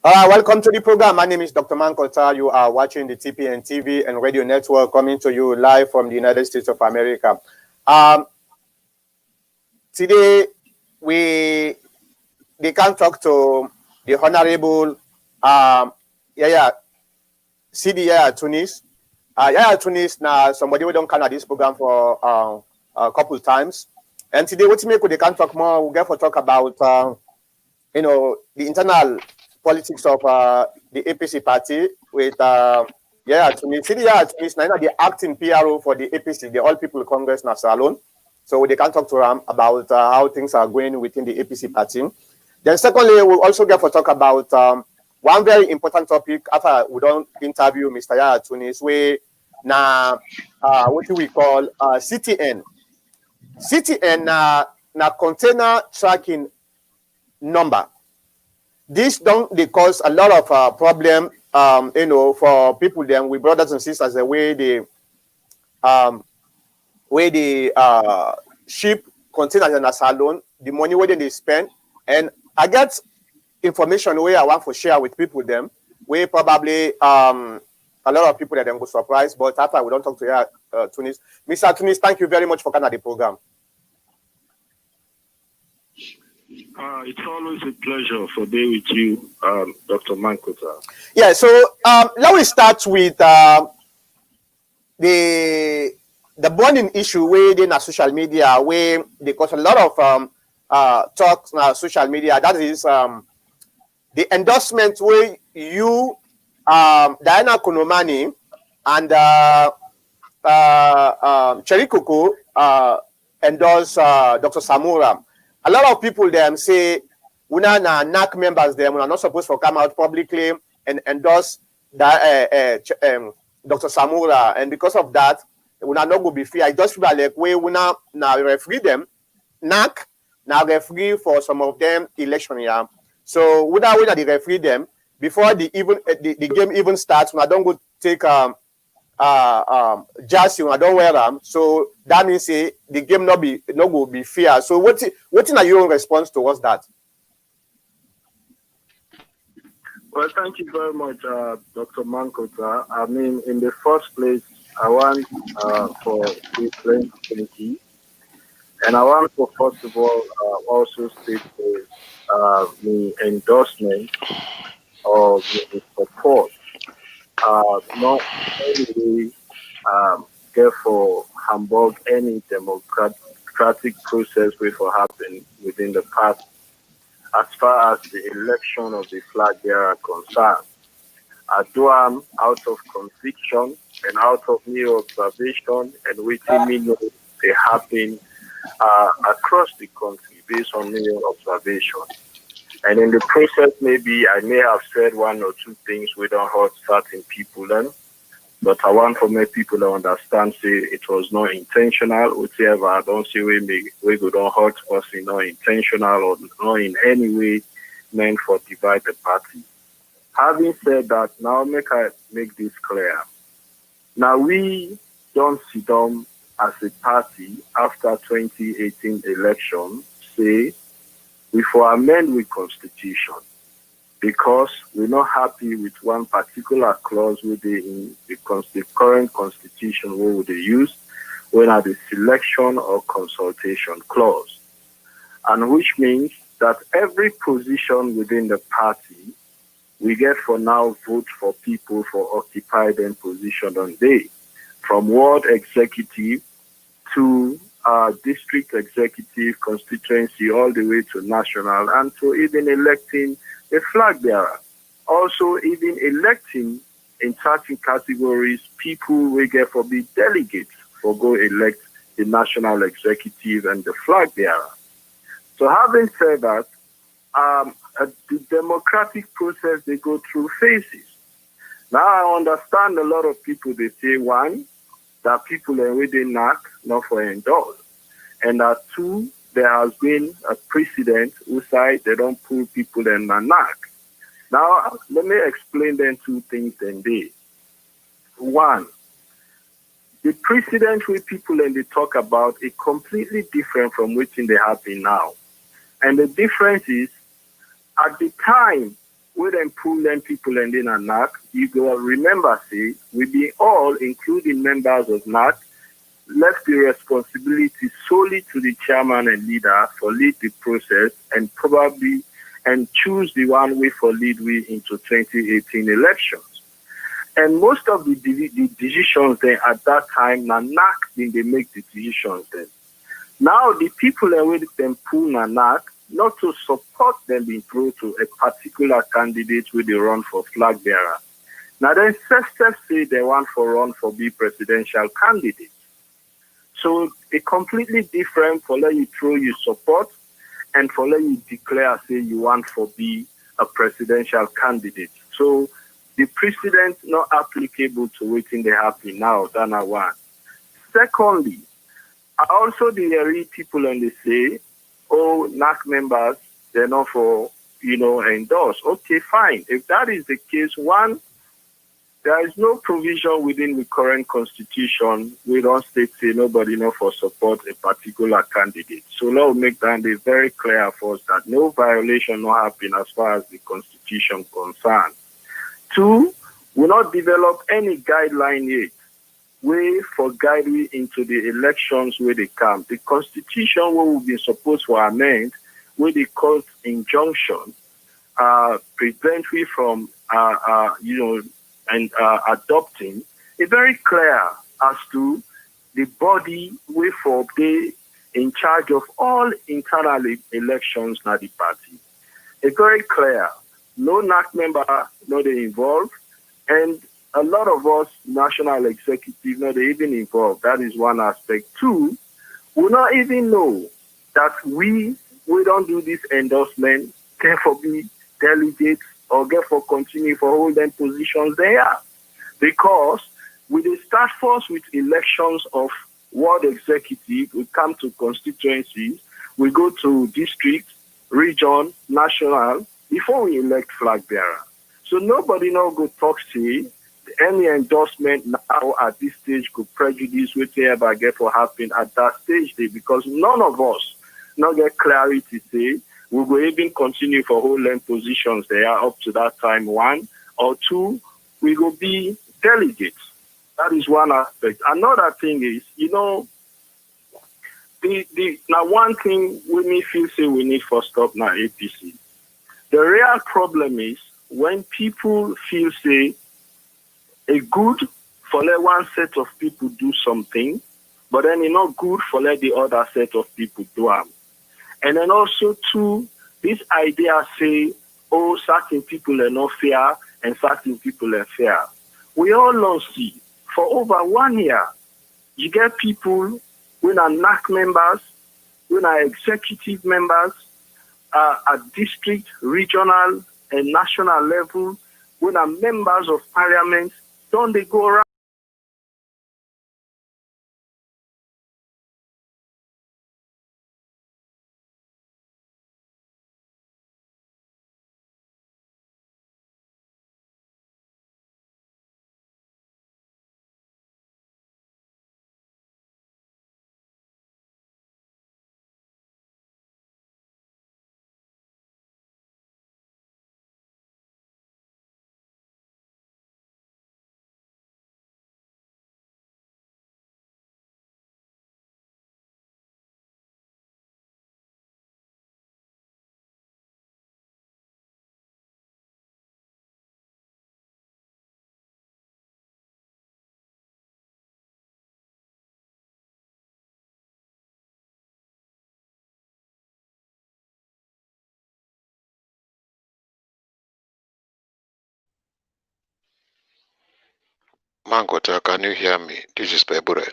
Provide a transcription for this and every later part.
Welcome to the program. My name is Dr. Mankota. You are watching the TPN TV and radio network coming to you live from the United States of America. Today, they can talk to the Honorable Sidi Yaya Tunis. Yaya Tunis, now somebody we don't come at this program for a couple times. And today, what we can talk more, we get to talk about, the internal politics of the APC party with Yaya Tunis. Sidi Yaya Tunis, now the acting PRO for the APC, the All People Congress National Salon. So they can talk to them about how things are going within the APC party. Then secondly, we'll also get to talk about one very important topic after we don't interview Mr. Yaya Tunis, where now what do we call CTN. CTN na container tracking number. This don't they cause a lot of problem for people then with brothers and sisters the way they ship containers in a salon, the money where they spend, and I get information where I want to share with people them where probably a lot of people that them go surprised, but after we don't talk to Tunis. Mr. Tunis, thank you very much for coming at the program. It's always a pleasure for being with you, Dr. Mankota. Yeah, so let me start with the burning issue where in social media where they cause a lot of talks on social media. That is the endorsement where you Diana Konomani and Cherikoko endorse Dr. Samura. A lot of people them say we na NAC members them we are not supposed to come out publicly and endorse that Dr. Samura, and because of that we are not going to be free. I just feel like we now referee them NAC now referee for some of them election year. So we now the referee them before the game even starts. When I don't go take jersey, when I don't wear them. So that means say the game not go be fair. So what are your response towards that? Well, thank you very much, Dr. Mankota. I mean, in the first place, I want for the 2020, and I want to first of all also state the endorsement or the support. Not only therefore Hamburg any democratic process will happen within the party as far as the election of the flag bearer concerned. I do am out of conviction and out of new observation and waiting me know they happen across the country based on new observation. And in the process, maybe I may have said one or two things we don't hurt certain people then, but I want to make people understand, say it was not intentional, whatever. I don't say we go don't hurt person, not intentional or not in any way meant for divide the party. Having said that, now I make this clear. Now we don't sit down as a party after 2018 election, say, we for amend with constitution because we're not happy with one particular clause within the current constitution where would they use when at the selection or consultation clause. And which means that every position within the party we get for now vote for people for occupy them position on day, from ward executive to district executive constituency all the way to national and to even electing a flag bearer. Also even electing in certain categories people will get for be delegates for go elect the national executive and the flag bearer. So having said that, the democratic process they go through phases. Now I understand a lot of people they say one, that people are within NAC not for endorse. And that two, there has been a precedent who say they don't pull people in the NAC. Now, let me explain then two things then they. One, the precedent with people and they talk about is completely different from which they happen now. And the difference is, at the time we then pull them people and then a NAC, you go remember, say, we be all, including members of NAC, left the responsibility solely to the chairman and leader for lead the process and probably and choose the one way for lead we into 2018 elections. And most of the decisions then at that time, na NAC then they make the decisions then. Now the people that with them pull na NAC, not to support them being through to a particular candidate with they run for flag bearer. Now then sisters say they want for run for be presidential candidate. So it completely different for let you throw your support and for let you declare say you want for be a presidential candidate. So the precedent not applicable to waiting they happen now than one. Secondly, I also read people and they say, oh, NAC members, they're not for, endorse. Okay, fine. If that is the case, one, there is no provision within the current constitution. We don't state say nobody know for support a particular candidate. So now make that very clear for us that no violation will happen as far as the constitution concerned. Two, we not develop any guideline yet way for guide we into the elections where they come. The constitution where we've been supposed to amend, where they call injunction, prevent we from adopting, is very clear as to the body way for they in charge of all internal elections na the party. It's very clear. No NAC member not involved, and a lot of us national executive not even involved. That is one aspect. Two, we not even know that we don't do this endorsement, therefore be delegates or therefore continue for holding positions there. Because we start first with elections of ward executive, we come to constituencies, we go to district, region, national, before we elect flag bearer. So nobody now go talk to any endorsement now at this stage could prejudice whatever get for happen at that stage day, because none of us now get clarity say we will even continue for whole length positions there up to that time, one, or two, we will be delegates. That is one aspect. Another thing is, now one thing we me feel say we need for stop now APC. The real problem is when people feel say a good for let one set of people do something, but then it's not good for let the other set of people do them. And then also two, this idea say, oh, certain people are not fair and certain people are fair. We all know see for over 1 year, you get people when are NAC members, when are executive members, at district, regional, and national level, when are members of parliament, don't they go around? Mangota, can you hear me? This is Pebure.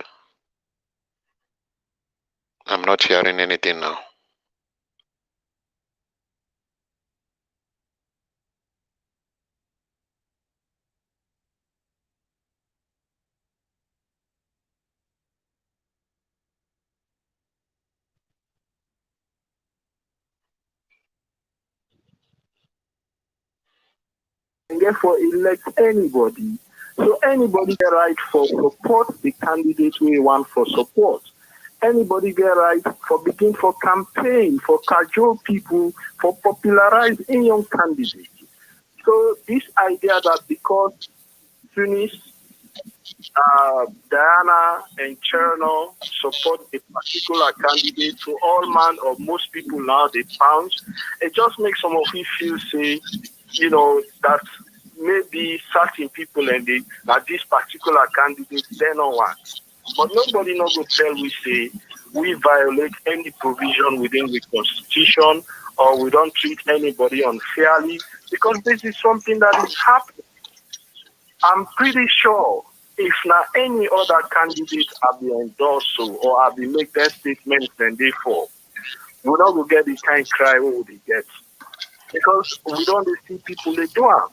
I'm not hearing anything now. And therefore elect anybody. So anybody get right for support the candidate we want for support. Anybody get right for begin for campaign, for cajole people, for popularize in young candidates. So this idea that because Tunis, Diana, and Cherno support a particular candidate, so all man or most people now they pounce, it just makes some of you feel say, that maybe certain people and that this particular candidate they no want. But nobody not go tell we say we violate any provision within the constitution or we don't treat anybody unfairly because this is something that is happening. I'm pretty sure if not any other candidate have been endorsed so or have been make that statement then therefore we not go get the kind cry what they get. Because we don't see people they do it.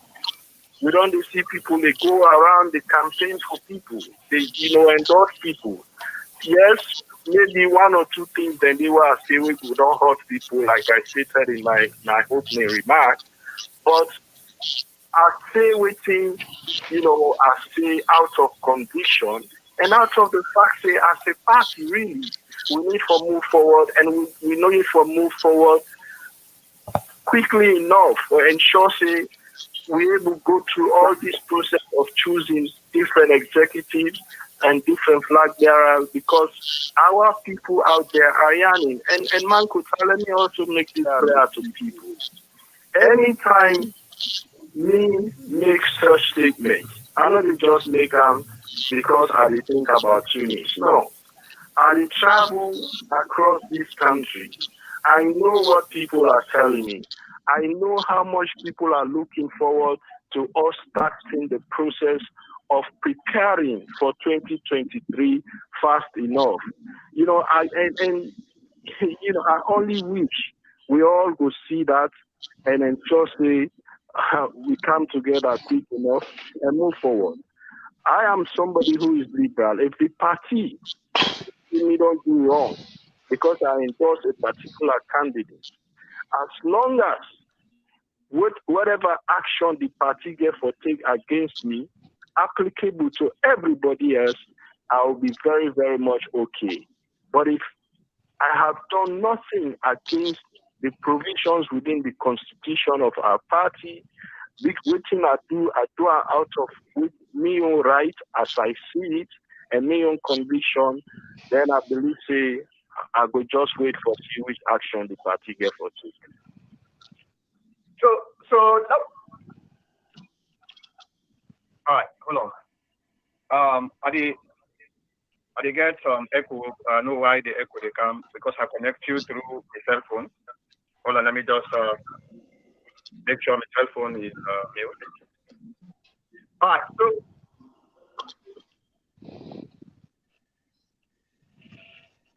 We don't see people they go around the campaign for people. They endorse people. Yes, maybe one or two things then they will say we don't hurt people like I stated in my opening remark. But I say waiting, I say out of conviction and out of the fact say as a party really we need to move forward and we need to move forward quickly enough or ensure say we're able to go through all this process of choosing different executives and different flag bearers because our people out there are yearning. And Manko, let me also make this clear to people. Anytime me make such statements, I don't just make them because I think about Tunis. No. I travel across this country. I know what people are telling me. I know how much people are looking forward to us starting the process of preparing for 2023 fast enough. I only wish we all go see that and ensure say we come together quick enough and move forward. I am somebody who is liberal. If the party me don't do wrong because I endorse a particular candidate, as long as whatever action the party get for take against me applicable to everybody else, I will be very, very much okay. But if I have done nothing against the provisions within the constitution of our party, waiting I do out of my own right as I see it and my own conviction, then I believe say I go just wait for see which action the party get for take. So all right, hold on. I get some echo. I know why the echo they come because I connect you through the cell phone. Hold on, let me just make sure my cell phone is mute. All right, so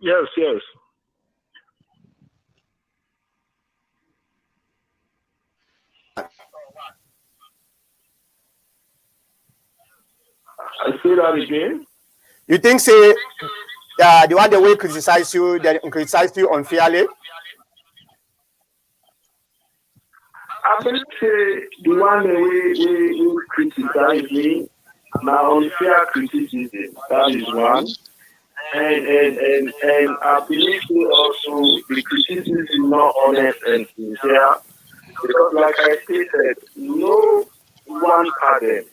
Yes. I say that again. You think say the one that will criticize you, they criticize you unfairly? I believe say the one who criticize me now unfair criticism. That is one. And I believe say also the criticism is not honest and sincere. Because like I stated, no one pardon.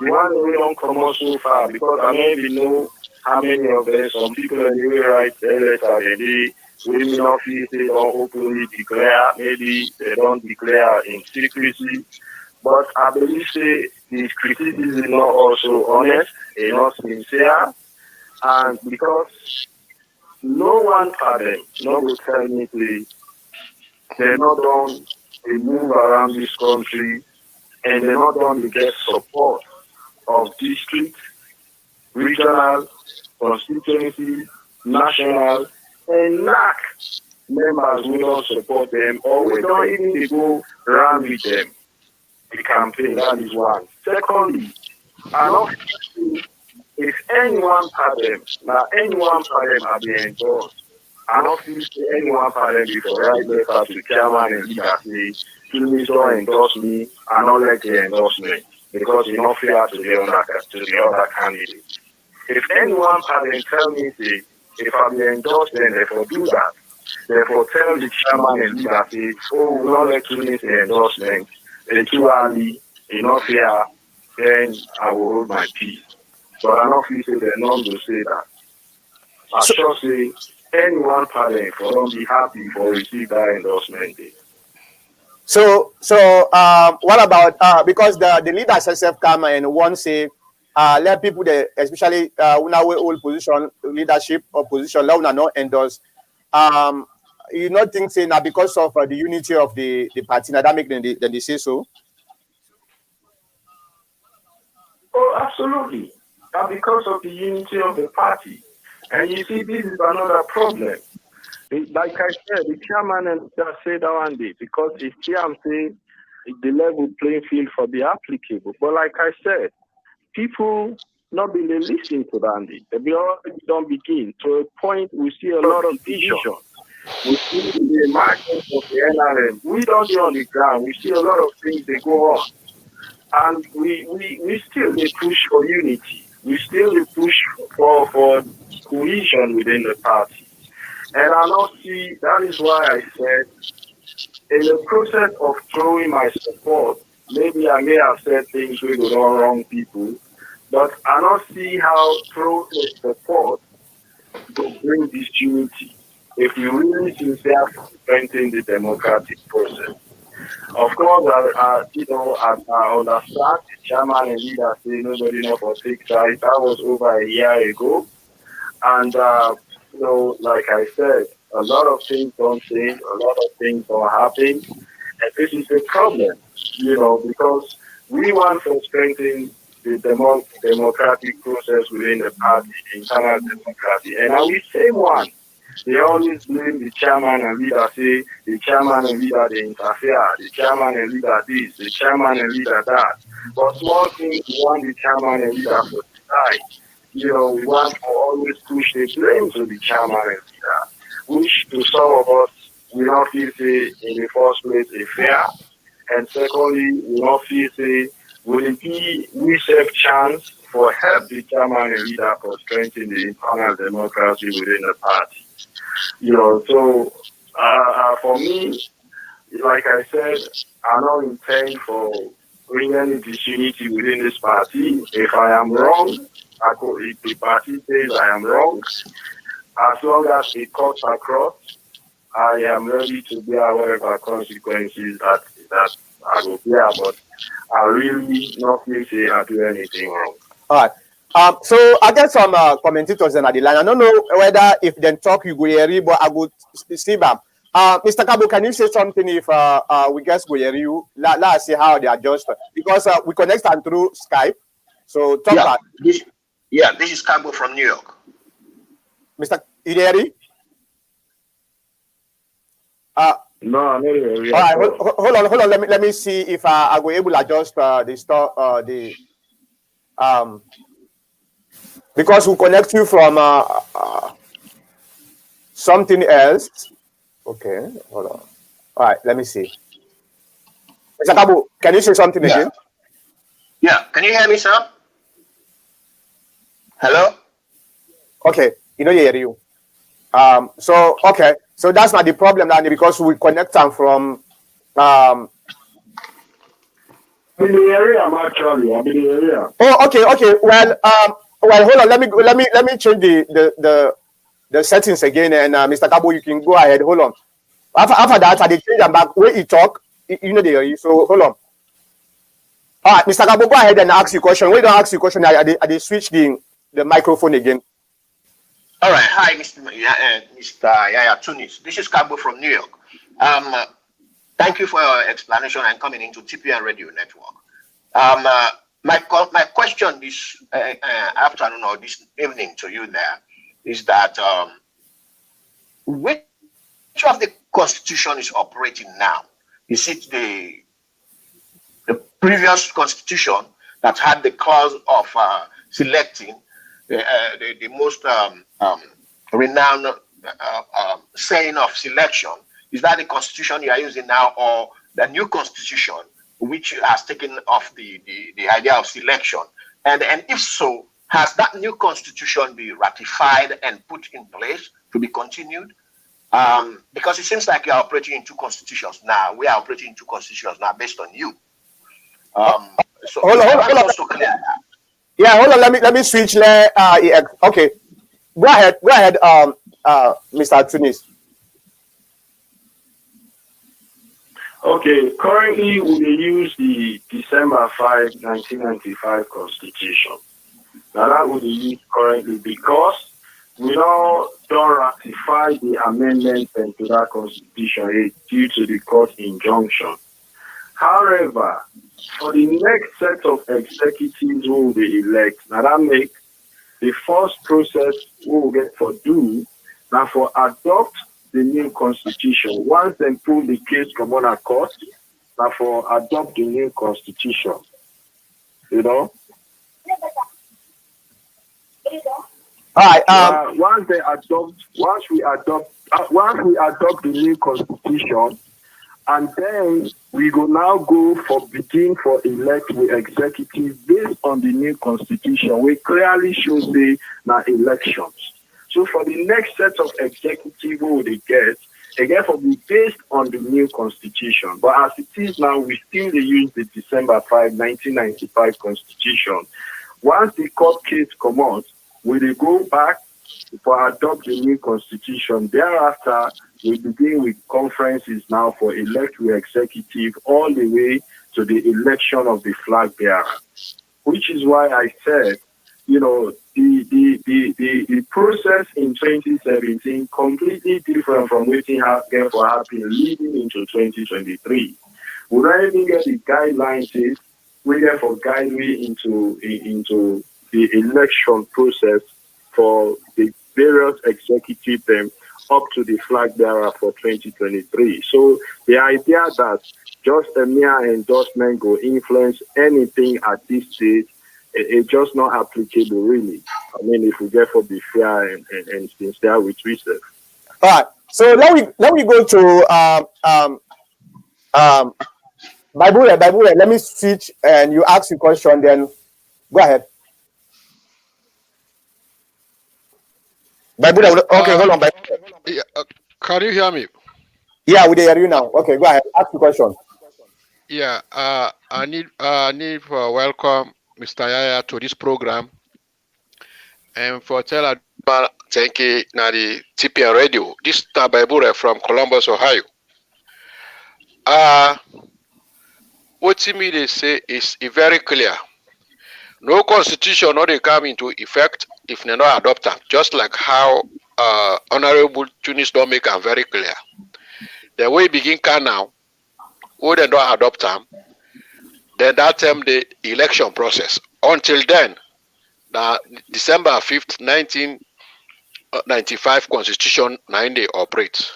The one we don't come out so far because I don't even know how many of them, some people in the way write a letter they may not feel they don't openly declare, maybe they don't declare in secrecy. But I believe say the criticism is not also honest, it's not sincere, and because no one pardon, no go tell me please, they're not done they move around this country and they're not done to get support of district, regional, constituency, national, and NAC members who don't support them or we don't even go around with them. The campaign, that is one. Secondly, I don't feel if anyone part them, now anyone part them have been endorsed. I don't feel anyone part them before right letter to chairman and leader say, please don't endorse me, I don't like the endorsement because it's not fair to the other candidate. If anyone part them tell me say, if I be endorsed, then therefore do that. Therefore tell the chairman and leader say, oh, we don't like to miss the endorsement. too early, enough here, then I will hold my peace. But I don't feel say the norm will say that. I sure say anyone parent for don't be happy for receive that endorsement day. So what about because the leaders herself come and one say let people especially now we hold position leadership or position let una not endorse you not think say now because of the unity of the party now that make them they say so. Oh, absolutely. And because of the unity of the party. And you see, this is another problem. Like I said, the chairman and that said that one day, because if chairman say the level playing field for the applicable. But like I said, people not really listen to that. They already don't begin. To a point, we see a lot of division. We see the margins of the NRM. We don't be on the ground. We see a lot of things that go on. And we still push for unity. We still push for cohesion within the party. And I don't see, that is why I said, in the process of throwing my support, maybe I may have said things with the wrong people, but I don't see how throwing the support will bring this unity if we really sincerely strengthen the democratic process. Of course, I understand the chairman and leader say nobody know for 6 sides. That was over a year ago. And, like I said, a lot of things don't change, a lot of things don't happen. And this is a problem, because we want to strengthen the democratic process within the party, the internal democracy. And now we same one. They always blame the chairman and leader, say the chairman and leader they interfere, the chairman and leader this, the chairman and leader that. But small things we want the chairman and leader to decide. We want to always push the blame to the chairman and leader, which to some of us we don't feel say in the first place a fair. And secondly, we don't feel say will it be we save chance for help the chairman and leader for strengthening the internal democracy within the party. So for me, like I said, I don't intend for bringing any disunity within this party. If I am wrong, if the party says I am wrong, as long as it cuts across, I am ready to bear whatever consequences that I will bear. But I really not feel say I do anything wrong. All right. So I get some commentators in the line. I don't know whether if they talk you go here, but I go see them. Mr. Kabo, can you say something if we guess go here you? Let's see how they adjust because we connect and through Skype. So talk about this. This is Kabo from New York. Mr. Ideri? No, I'm not here. All right, hold on. Let me see if I go able to adjust because we connect you from something else. Okay, hold on. All right, let me see. Mr. Kabu, can you say something again? Yeah, can you hear me, sir? Hello? Okay, you hear you. So that's not the problem now because we connect them from in the area, I'm in the area. Oh, okay. Well, hold on. Let me change the settings again, and Mr. Kabo, you can go ahead. Hold on. After that, I change them back. Where you talk, so hold on. All right, Mr. Kabo, go ahead and ask your question. When you don't ask your question, I switch the microphone again. All right. Hi, Mr. Yaya Tunis. This is Kabo from New York. Thank you for your explanation and coming into TPN Radio Network. My question this afternoon or this evening to you there is that which of the Constitution is operating now? Is it the previous Constitution that had the clause of selecting the most renowned saying of selection? Is that the Constitution you are using now, or the new Constitution, which has taken off the idea of selection? And if so, has that new Constitution been ratified and put in place to be continued? Because it seems like you are operating in two constitutions now. We are operating in two constitutions now based on you. So Hold on, I hold on, want hold on. us to clear that. Yeah, hold on. Let me switch. Okay, go ahead. Go ahead, Mr. Tunis. Okay, currently we use the December 5, 1995 Constitution. Now that would be used currently because we now don't ratify the amendments into that Constitution due to the court injunction. However, for the next set of executives who will be elect, now that make the first process we will get for do now for adopt the new constitution. Once they pull the case from on a court, now for adopt the new constitution. You know? All right. Once we adopt the new constitution, and then we go now go for begin for elect the executive based on the new constitution. We clearly show the now elections. So for the next set of executive who they get, again for be based on the new constitution. But as it is now, we still use the December 5, 1995 constitution. Once the court case come out, we will go back for adopt the new constitution. Thereafter, we begin with conferences now for elect the executive all the way to the election of the flag bearer. Which is why I said, you know, the process in 2017 completely different from what happened leading into 2023. We don't even get the guidelines we therefore guide me into the election process for the various executive up to the flag bearer for 2023. So the idea that just a mere endorsement will influence anything at this stage, it's just not applicable really. I mean, if we therefore be fair and sincere with ourselves. All right. So let me go to Bible. Let me switch and you ask the question. Then go ahead. Bible. Okay, hold on. Yeah, can you hear me? Yeah, we hear you now. Okay, go ahead. Ask the question. Yeah, I need to welcome Mr. Yaya to this program, and for tell everyone thank you na the TPN radio. This is Bible from Columbus, Ohio. What me they say is very clear. No constitution not they come into effect if they not adopt them. Just like how Honorable Tunis don't make them very clear. The way begin can now, who they don't adopt them, then that time the election process. Until then, the December 5th, 1995 Constitution 9 they operate.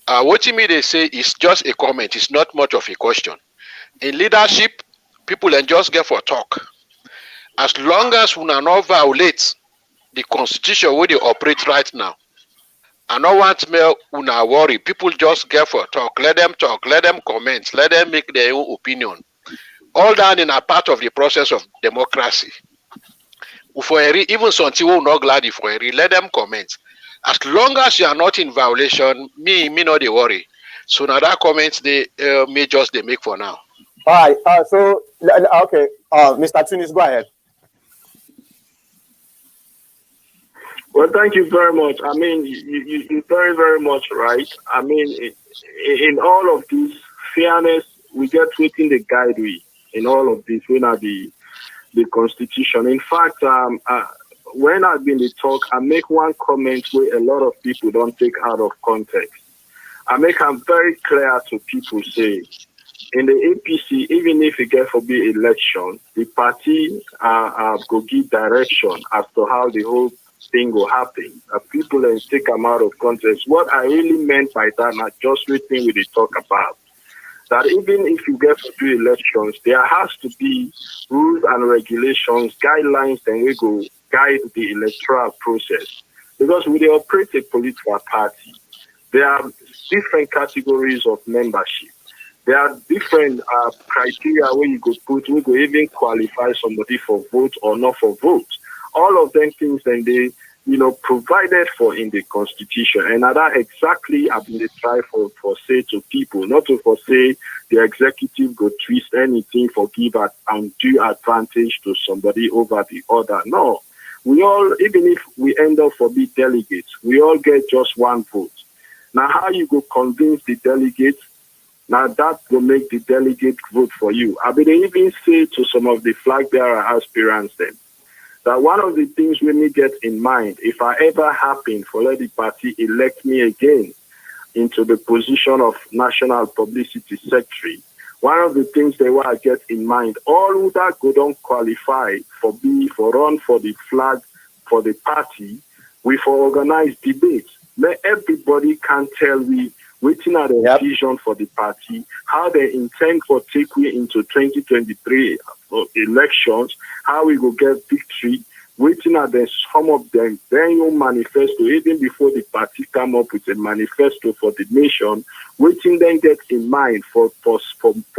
What me they say is just a comment. It's not much of a question. In leadership, people can just get for talk. As long as we not violate the constitution where they operate right now, I don't want me una worry. People just get for talk. Let them talk. Let them comment. Let them make their own opinion. All that in a part of the process of democracy. For even something who not glad for let them comment. As long as you are not in violation, me not they worry. So now that comments they may just they make for now. All right. Okay. Mr. Tunis, go ahead. Well, thank you very much. I mean, you're very, very much right. I mean, in all of this fairness, we get within the guide in all of this. We are the Constitution. In fact, when I've been the talk, I make one comment where a lot of people don't take out of context. I make them very clear to people say, in the APC, even if you get for the election, the party go give direction as to how the whole thing will happen. People then take them out of context. What I really meant by that, not just written with the talk about, that even if you get to do elections, there has to be rules and regulations, guidelines, and we go guide the electoral process. Because we operate a political party, there are different categories of membership. There are different criteria where you could put, we could even qualify somebody for vote or not for vote. All of them things, and provided for in the constitution. And that exactly have been try for say to people, not to for say the executive go twist anything for give undue advantage to somebody over the other. No. We all, even if we end up for be delegates, we all get just one vote. Now how you go convince the delegates? Now that will make the delegate vote for you. I mean, they even say to some of the flag bearer aspirants then, that one of the things we may get in mind, if I ever happen for let the party elect me again into the position of National Publicity Secretary, one of the things they want to get in mind, all who that go don't qualify for run for the flag for the party, we for organize debates. Let everybody can tell me waiting at the vision for the party, how they intend for take we into 2023 elections, how we will get victory, waiting at the some of them annual manifesto, even before the party come up with a manifesto for the nation, waiting then get in mind for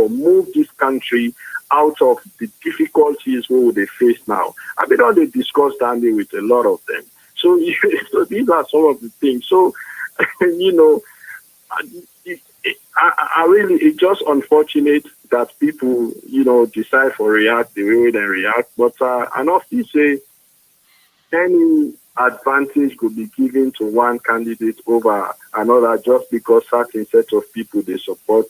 move this country out of the difficulties we they face now. I've been on the discuss standing with a lot of them. So, so these are some of the things. So, I really, it's just unfortunate that people, decide for react the way they react. But I often say any advantage could be given to one candidate over another just because certain set of people they support.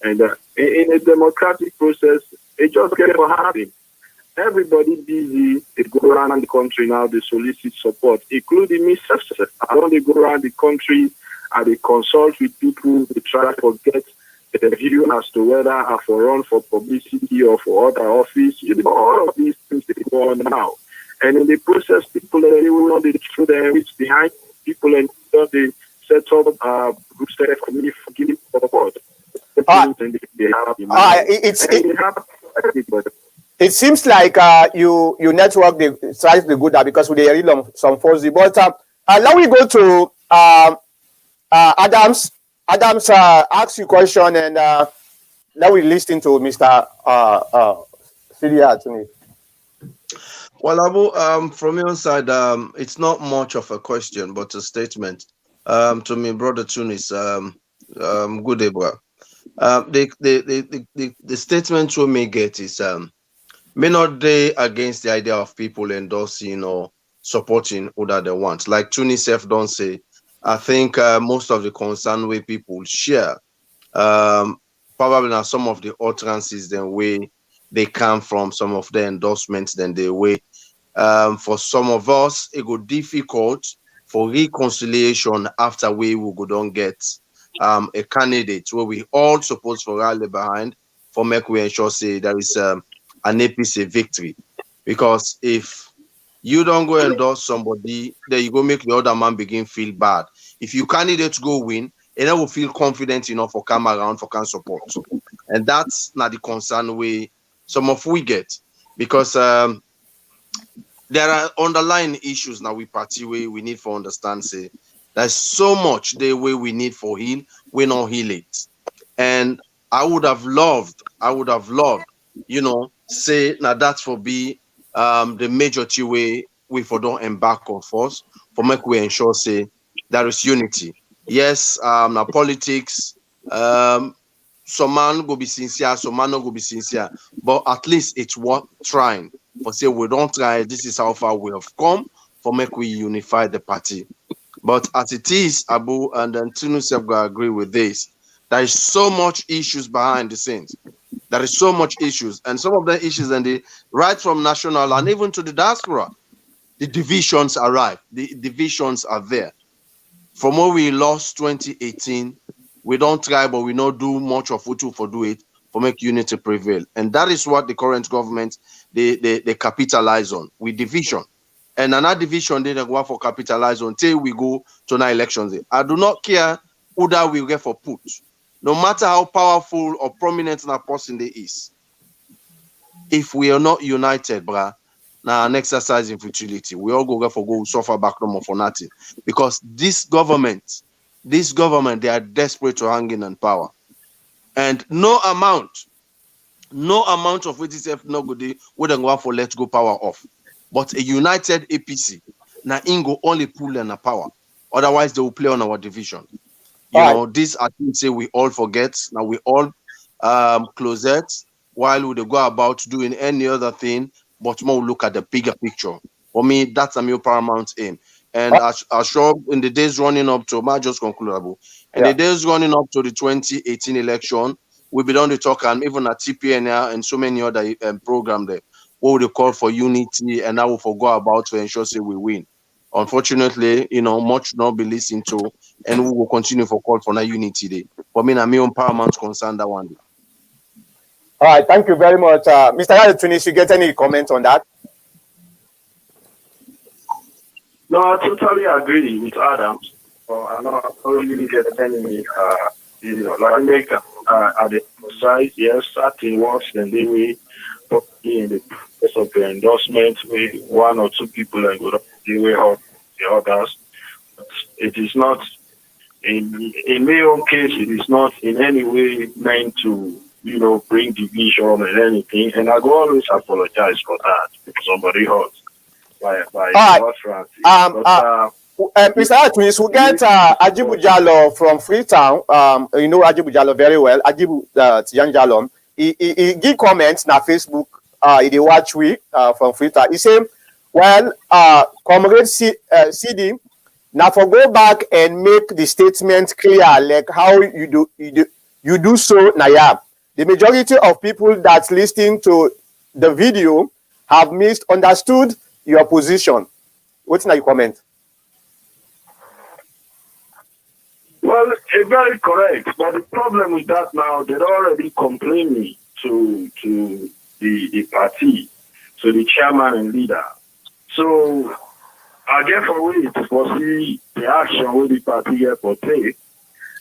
And in a democratic process, it just gets happening. Everybody busy, they go around the country now, they solicit support, including me. I don't they go around the country and they consult with people, they try to get a view as to whether I for run for publicity or for other office. All of these things they go on now. And in the process, people they will not through the reach behind people and they set up groups that community for giving support. It seems like you network the size the good because we really long some force. But now we go to Adams. Adams asks you question and now we listen to Mr. Sidi Yaya Tunis. Well, Abu, from your side, it's not much of a question, but a statement. To me, brother Tunis, good day, bro. The statement we may get is may not they against the idea of people endorsing or supporting who that they want. Like Tunis don't say, I think most of the concern way people share, probably now some of the utterances the way they come from, some of the endorsements, then the way for some of us it go difficult for reconciliation after we will go don't get a candidate where we all supposed for rally behind for make we ensure say there is an APC victory. Because if you don't go endorse somebody, then you go make the other man begin feel bad. If you candidate go win, and then will feel confident enough for come around for can support. And that's not the concern we some of we get. Because there are underlying issues now we party way we need for understand say there's so much the way we need for heal, we not heal it. And I would have loved, say now that's for be the majority way we for don't embark on force for make we ensure say there is unity. Yes, now politics, some man go be sincere, some man not go be sincere, but at least it's worth trying. For say we don't try, this is how far we have come for make we unify the party. But as it is, Abu and then Tunus have got to agree with this. There is so much issues behind the scenes. There is so much issues, and some of the issues and the right from national and even to the diaspora, the divisions arrive. The divisions are there. From when we lost 2018, we don't try, but we not do much of what for do it for make unity prevail. And that is what the current government they capitalize on with division. And another division they go for capitalize on till we go to an elections. I do not care who that we get for put. No matter how powerful or prominent that person they is. If we are not united, bruh, now an exercise in futility. We all go for go suffer back no more for nothing. Because this government, they are desperate to hang in power. And no amount of what is no good wouldn't go for let go power off. But a united APC, now Ingo only pull in a power. Otherwise, they will play on our division. This I think say we all forget. Now we all closet while we go about doing any other thing, but more look at the bigger picture. For me, that's a new paramount aim. And I sure in the days running up to, I just conclude, in the days running up to the 2018 election, we'll be done to talk, and even at TPN and so many other program there, what would they call for unity, and I will forgo about to ensure say we win. Unfortunately, much not be listened to, and we will continue for call for that unity day. For me, I'm on paramount concern that one day. All right, thank you very much. Mr. Yaya Tunis, you get any comment on that? No, I totally agree with Adams. I don't really get any, like make at the side, yes, certain works, and then we in the process of the endorsement, we one or two people and go the way of the others. But it is not, in my own case, it is not in any way meant to, bring division or anything. And I go always apologize for that if somebody hurt by utterance. Mr. Yaya Tunis, we get Ajibu Jallo from Freetown. You know Ajibu Jallo very well. Ajibu Tijan Jallo. He give comments na Facebook. He watch we from Freetown. He say, well, Comrade Sidi, now for go back and make the statement clear, like how you do so. Now, the majority of people that's listening to the video have misunderstood your position. What's your comment? Well, it's very correct. But the problem with that now, they're already complaining to the party, to the chairman and leader. So I get for wait for see the action with the party get for take.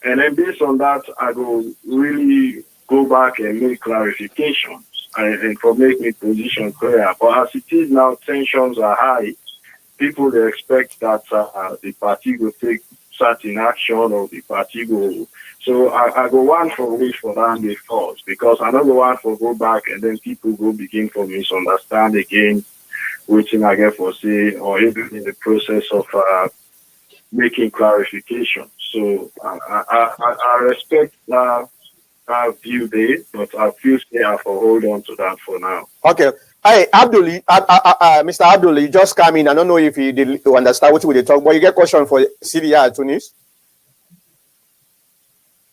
And then based on that, I go really go back and make clarifications and for make my position clear. But as it is now, tensions are high. People they expect that the party will take certain action or the party go. So I go one for wait for that day first, because I don't go one for go back and then people go begin for misunderstand again, waiting I get for say, or even in the process of making clarification. So I respect that view there, but I feel say I for hold on to that for now. Okay. Hey, Mr. Abdul, you just come in. I don't know if you did to understand what we talk, but you get question for Sidi Yaya Tunis.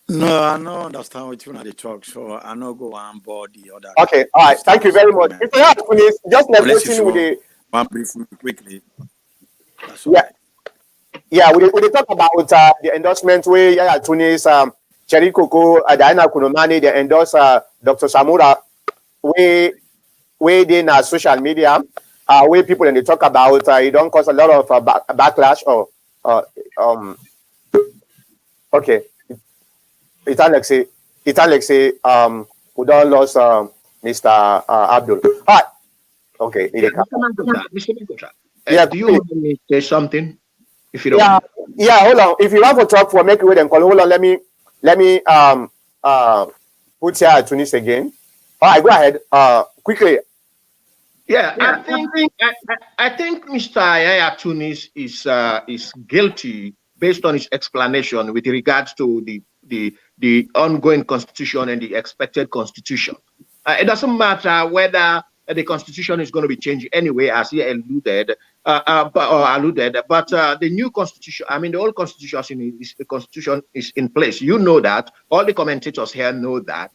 No, I don't understand what you want to talk, so I no go on board the other. Okay, all right. Thank you very much. Mr. Yaya Tunis, just negotiating with the one brief quickly. Yeah, we talk about the endorsement where Yaya Tunis, Cherry Coco, Diana Kunomani, they endorse Dr. Samura, where they in social media, where people and they talk about it don't cause a lot of backlash or okay. It's Alexei, we don't lose Mr. Abdul. All right. Okay. Mr. Mankocha, Yeah, do you want me to say something? If you don't hold on. If you want to talk for make it and call, hold on, let me put Yaya Tunis again. All right, go ahead. Quickly. Yeah, I think Mr. Yaya Tunis is guilty based on his explanation with regards to the ongoing constitution and the expected constitution. It doesn't matter whether the constitution is going to be changed anyway, as he alluded, but the new constitution, I mean, the old constitution is in place. You know that. All the commentators here know that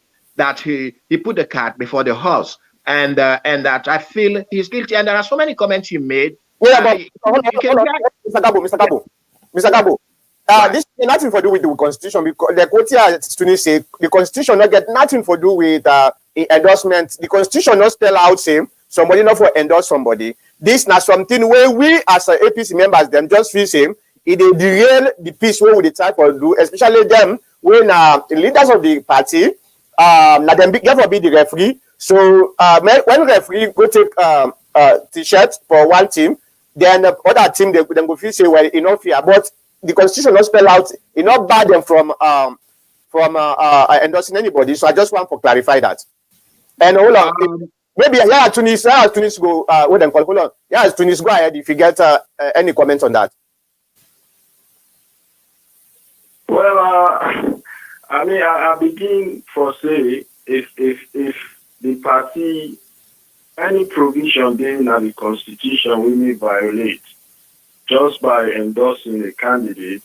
he put the cart before the horse. And that I feel he's guilty. And there are so many comments he made. Yeah, but Mr. Gabo, this has nothing to do with the constitution, because like what Tunis say, the constitution not get nothing to do with endorsement. The constitution not spell out same somebody not for endorse somebody. This not something where we as APC members them just feel same. It is derail the peace where we try to do, especially them when the leaders of the party now them therefore be the referee. So when referee go take t-shirt for one team, then the other team they go feel say well enough here, but the constitution not spell out, it not bar them from endorsing anybody. So I just want to clarify that. And hold on, maybe Yaya Tunis go. Wait and call. Hold on. Yaya Tunis, go ahead if you get any comments on that. Well, I mean, I begin for say if the party any provision there in the constitution we may violate just by endorsing a candidate,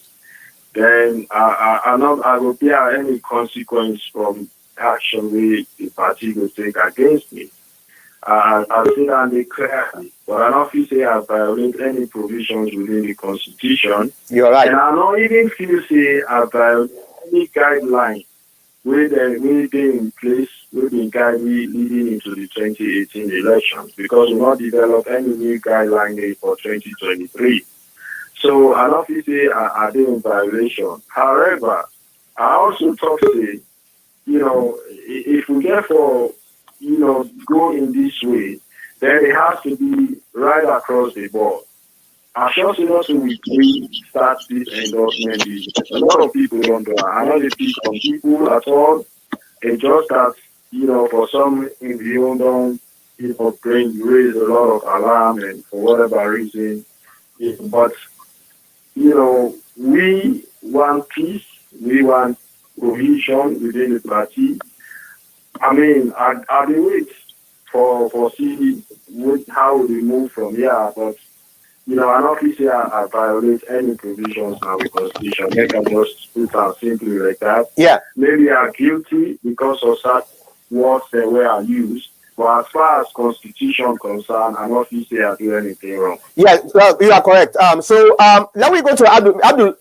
then I will bear any consequence from action we the party will take against me. I say that they clearly, but I don't feel say I violate any provisions within the constitution. You're right. And I don't even feel say I violate any guideline where they in place, where they guide me leading into the 2018 elections, because we not develop any new guideline there for 2023. So I don't feel say I did in violation. However, I also talk say, if we get for go in this way, then it has to be right across the board. I sure see also we start this endorsement business. A lot of people don't do it. I know they pick on people at all. It's just that, for some in the don't, raise a lot of alarm and for whatever reason. But, we want peace, we want cohesion within the party. I mean, I do wait for see how we move from here, but I don't feel say I violate any provisions of the constitution. Make I just put out simply like that. Yeah. Maybe I'm guilty because of that words that were used. But as far as constitution concerned, I don't feel say I do anything wrong. Yeah, you are correct. So let me go to Abdul. Abdul,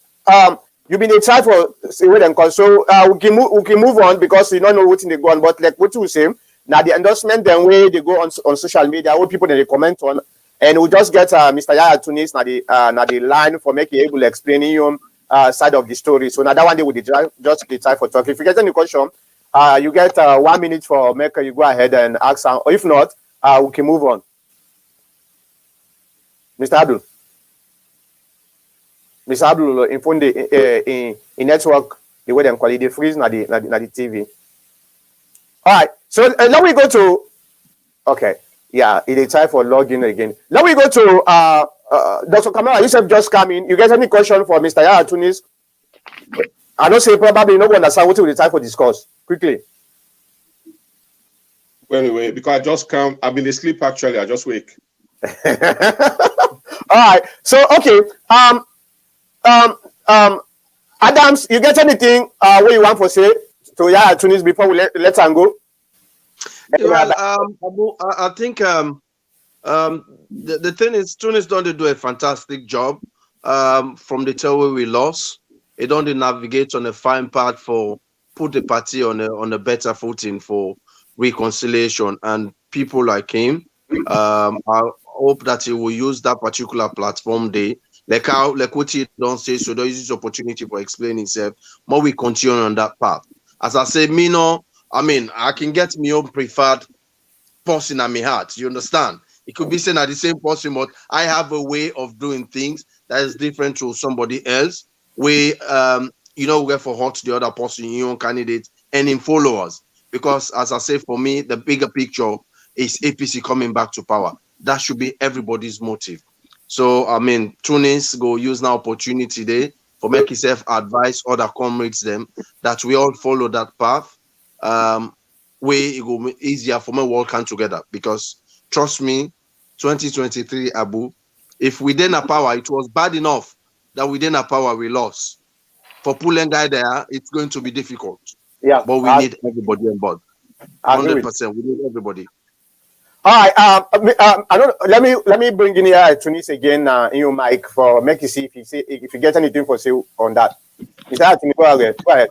you've been a try for wait and call. So we can move on because you don't know what's in the go on. But like what you say, now the endorsement then way they go on social media, what people that they comment on, and we'll just get Mr. Yaya Tunis now the line for making able to explain him side of the story. So now that one day we just the time for talking. If you get any question, you get 1 minute for Maker. You go ahead and ask, or if not, we can move on. Mr. Abdul. Mr. Abdul, in phone in network, the way them call it, the freeze na the TV. All right. So now we go to. Okay. Yeah, it is time for login again. Now we go to Dr. Kamara. You said just come in. You guys any question for Mr. Yaya Tunis? I don't say probably no one understand what will the time for discuss quickly. Well, anyway, because I just come, I've been asleep actually. I just wake. All right. So okay. Adams, you get anything what you want for say to Yaya Tunis before we let him go? Well, Abu, I think the thing is, Tunis don't do a fantastic job from the tail where we lost. It don't navigate on a fine path for put the party on a better footing for reconciliation, and people like him. I hope that he will use that particular platform day, like what he don't say, so there is this opportunity for explaining himself. More we continue on that path. As I say, I can get my own preferred person at my heart. You understand? It could be saying at the same person, but I have a way of doing things that is different to somebody else. We where for hot the other person, your own candidate, and in followers. Because as I say, for me, the bigger picture is APC coming back to power. That should be everybody's motive. So Tunis go use now opportunity there for make himself advise other comrades them that we all follow that path. Way it will be easier for me work come together, because trust me, 2023 Abu, if we didn't have power, it was bad enough that we didn't have power, we lost. For pulling guy there, it's going to be difficult. Yeah, but we need everybody on board. 100%, we need everybody. All right. I don't. Let me bring in here Tunis again in your mic for make you see if you get anything for say on that. Mr. Tunis, go ahead.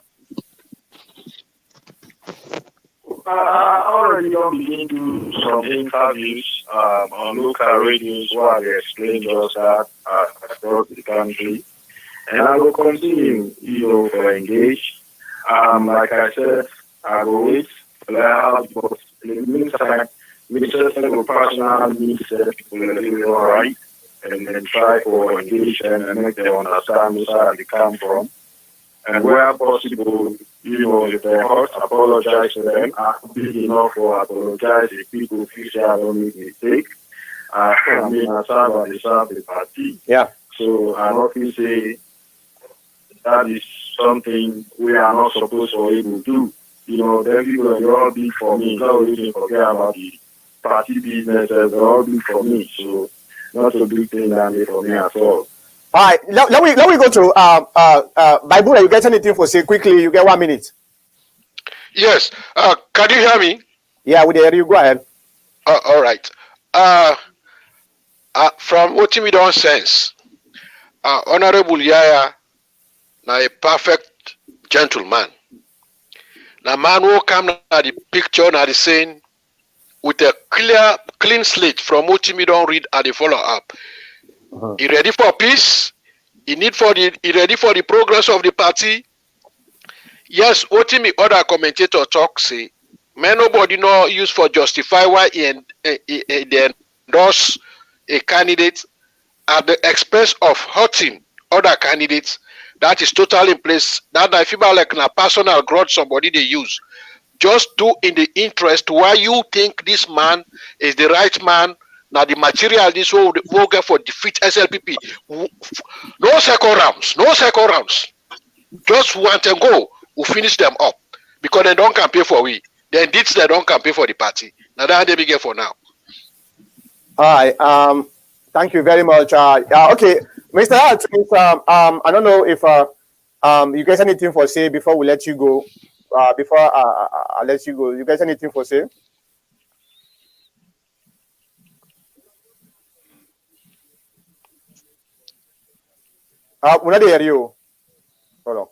I already begin to do some interviews on local radios where they explain just that across the country, and I will continue, to engage. Like I said, I will wait. But in the meantime, we just have a personal needs people are living all right, and then try to engage them and make them understand where they come from, and where possible, if they're hurt, apologize to them. I'm big enough for apologize if people feel say I don't make mistake. I mean, I serve the party. Yeah. So I often say that is something we are not supposed to even do. Then people are all big for me. Not really forget about the party businesses, they're all big for me. So not a big thing that is for me at all. All right, let me go to Bible. You get anything for say quickly? You get 1 minute. Yes. Can you hear me? Yeah, we hear you. Go ahead. All right. From what we don't sense, Honorable Yaya, now a perfect gentleman. Now man who come na the picture na the saying with a clean slate from what we don't read at the follow up. He ready for peace. He ready for the progress of the party. Yes, what me other commentator talk say, man, nobody no use for justify why he endorse a candidate at the expense of hurting other candidates. That is totally in place. That I feel like a personal grudge somebody they use. Just do in the interest why you think this man is the right man. Now the material this will get for defeat SLPP. No second rounds. Just want and go. We'll finish them up. Because they don't campaign for we. Then this they don't campaign for the party. Now that they begin for now. All right. Thank you very much. Okay, Mr. Hart, I don't know if you guys anything for say before we let you go. Before I let you go, you guys anything for say? We're not hear you. Hold on.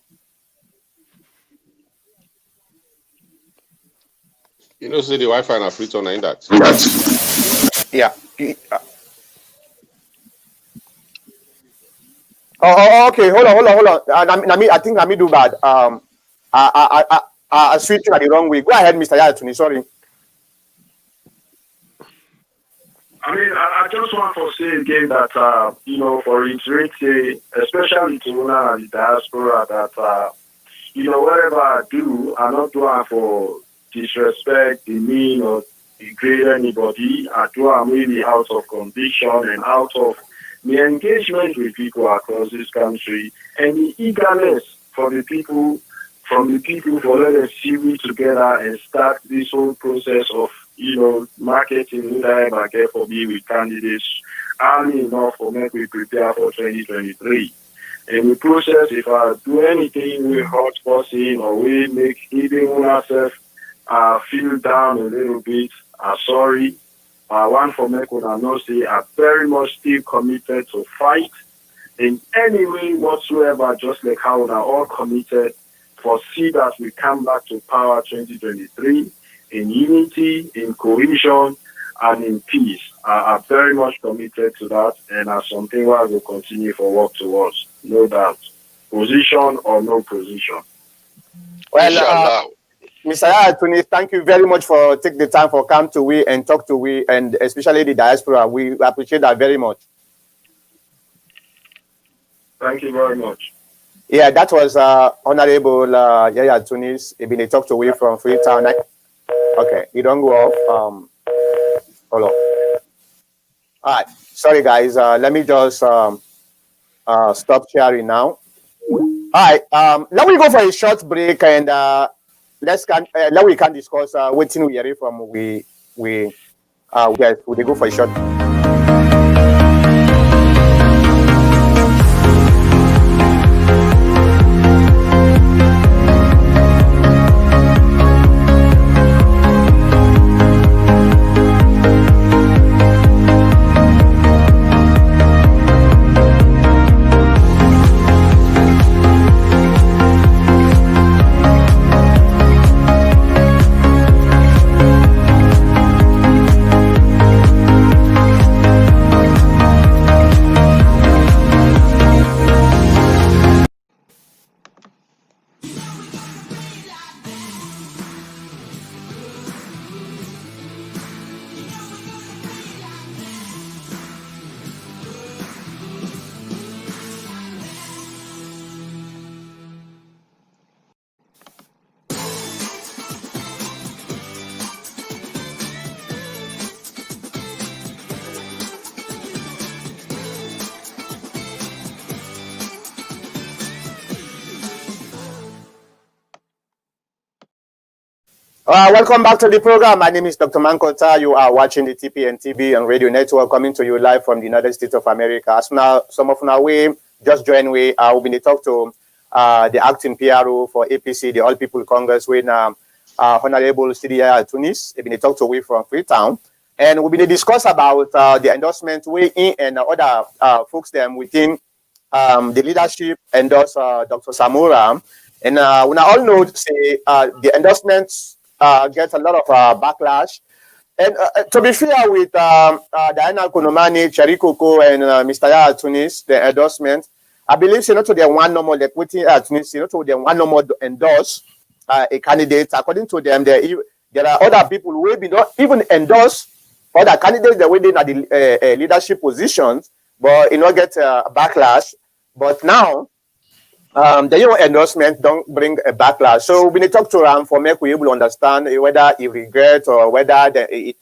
Say the Wi-Fi na free turn in that. Yeah. Okay. Hold on. I think I do bad. I switched the wrong way. Go ahead, Mr. Yaya Tunis. Sorry. I mean, I just want to say again that, for reiterating, especially to Una and the diaspora, that, whatever I do, I not do it for disrespect, demean, or degrade anybody. I do it really out of conviction and out of the engagement with people across this country and the eagerness for the people, for let us see we together and start this whole process of marketing I get for me with candidates early enough for make we prepare for 2023. And the process, if I do anything we hurt person or we make even ourselves feel down a little bit, sorry. I want for make una know say I'm very much still committed to fight in any way whatsoever, just like how we are all committed for see that we come back to power 2023 in unity, in cohesion, and in peace. I'm very much committed to that, and as something I will continue for work towards, no doubt. Position or no position. Well, Mr. Yaya Tunis, thank you very much for taking the time for come to we and talk to we, and especially the diaspora. We appreciate that very much. Thank you very much. Yeah, that was Honorable Yaya Tunis. He been a talk to we from Freetown. Okay, you don't go off. Hold on. All right, sorry guys. Let me just stop sharing now. All right, let me go for a short break and let we can discuss what we hear from we go for a short. Welcome back to the program. My name is Dr. Mankota. You are watching the TPN TV and Radio Network, coming to you live from the United States of America. As now, some of now we just joined. We've been to talk to the acting PRO for APC, the All People Congress, with Honorable Sidi Yaya Tunis. We've been to talk to we from Freetown, and we've been to discuss about the endorsement we in and other folks them within the leadership endorse Dr. Samura. And we all know say the endorsements get a lot of backlash. And to be fair with Diana Konomani, Cherry Coco, and Mr. Yaya Tunis, the endorsement, I believe you know to the one normal like waiting Tunis, you know to the one normal endorse a candidate. According to them, there are other people who will be not even endorse other candidates that within at the leadership positions, but you know get backlash. But now the your endorsement don't bring a backlash. So when you talk to Ram for make we able to understand whether he regret or whether they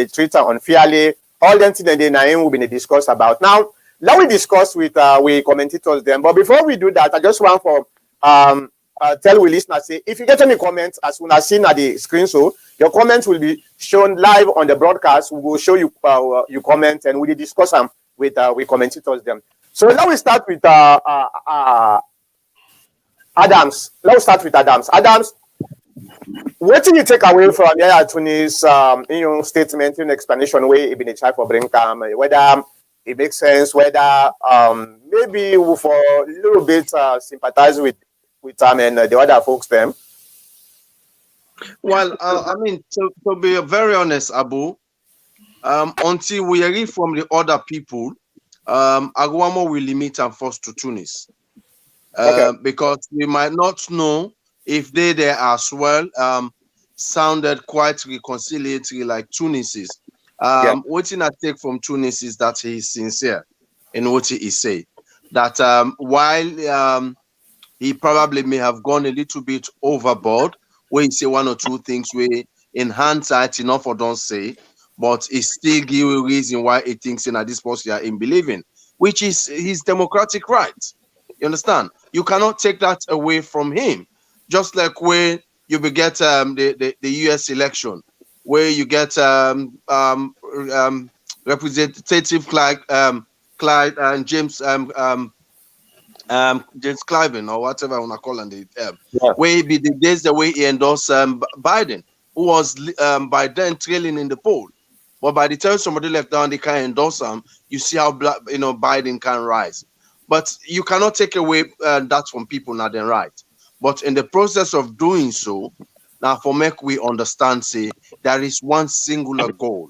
treat her unfairly, all them things that they name will be discussed about. Now we discuss with we commentators them. But before we do that, I just want for tell we listeners say if you get any comments as soon as seen at the screen, so your comments will be shown live on the broadcast. We will show you your comments and we will discuss them with commentators them. So now we start with Adams. Let's start with Adams. Adams, what do you take away from Yaya Tunis statement, in explanation way it been a try for Brinkam, whether it makes sense, whether maybe we for a little bit sympathize with them and the other folks them? Well, I mean, to be very honest, Abu, until we hear from the other people, Aguamo will limit and force to Tunis. Because we might not know if they there as well sounded quite reconciliatory like Tunis is. What I take from Tunis is that he is sincere in what he say. That while he probably may have gone a little bit overboard, where he say one or two things where in hindsight enough or don't say, but he still give a reason why he thinks in this posture in believing, which is his democratic right. You understand? You cannot take that away from him. Just like when you get the US election, where you get Representative Clyde and James James Cliven or whatever I want to call him, where be the days the way he endorsed Biden, who was by then trailing in the poll. But by the time somebody left down, they can endorse him. You see how Biden can rise. But you cannot take away that from people, not then right. But in the process of doing so, now for make we understand, say there is one singular goal,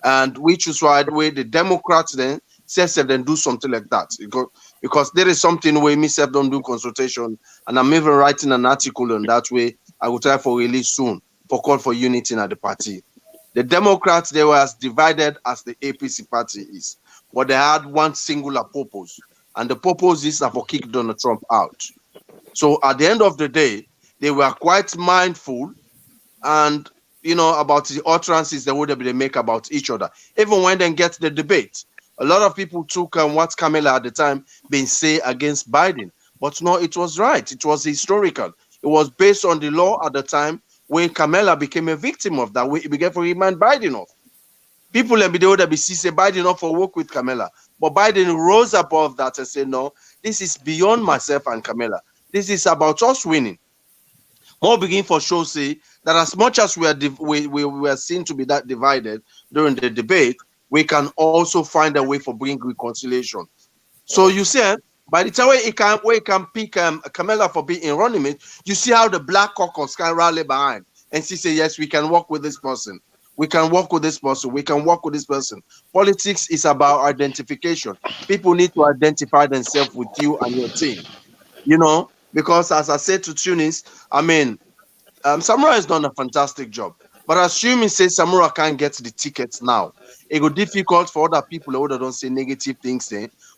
and which is why the way the Democrats then says then do something like that because there is something where myself don't do consultation, and I'm even writing an article on that way. I will try for release soon for call for unity in the party. The Democrats, they were as divided as the APC party is, but they had one singular purpose, and the purpose is for kick Donald Trump out. So at the end of the day, they were quite mindful and about the utterances they make about each other. Even when they get the debate, a lot of people took what Kamala at the time been say against Biden, but no, it was right. It was historical. It was based on the law at the time when Kamala became a victim of that. We began to remind Biden of. People in the OWC say Biden not for work with Kamala, but Biden rose above that and said, no, this is beyond myself and Kamala. This is about us winning. More begin for show say that as much as we were seen to be that divided during the debate, we can also find a way for bring reconciliation. So you see, by the time we can pick Kamala for being in running mate, you see how the Black Caucus can rally behind and say, yes, we can work with this person. We can work with this person. We can work with this person. Politics is about identification. People need to identify themselves with you and your team. Because as I said to Tunis, I mean, Samura has done a fantastic job. But assuming say Samura can't get the tickets now, it will be difficult for other people who don't say negative things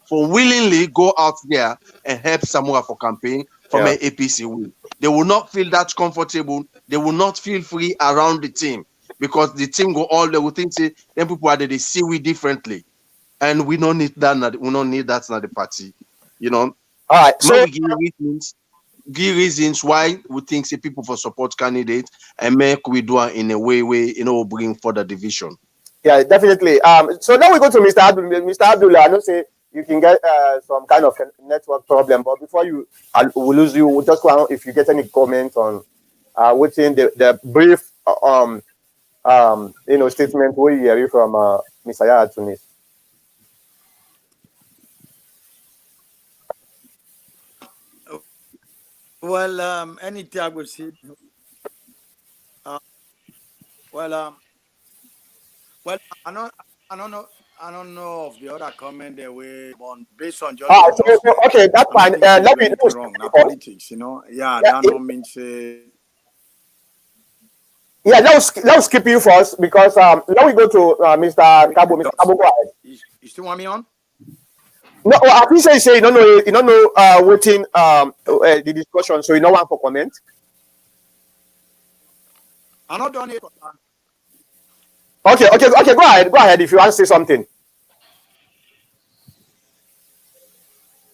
for willingly go out there and help Samura for campaign from an APC win. They will not feel that comfortable. They will not feel free around the team because the team go all they will think say then people they see we differently. And we don't need that. We don't need that in the party. All right. So we give meetings. give reasons why we think say people for support candidates and make we do it in a way bring further division. Yeah, definitely. So now we go to Mr. Abdul. Mr. Abdullah, I know say you can get some kind of network problem, but before we lose you, we just want if you get any comment on within the brief statement we hear from Mr. Yaya Tunis. Well, anything I would say. Uh, well, well, I don't know. I don't know of the other comment they were on based on just the endorsement. Okay, that's I fine. don't think they do anything Let wrong. me Now politics, Yeah, yeah, that no means yeah, let's skip you first because now we go to Mr. Kabo. Mr. Kabo, go ahead. You still want me on? No, I think say you don't know waiting the discussion, so you know one for comment. I'm not done it. Okay, go ahead if you want to say something.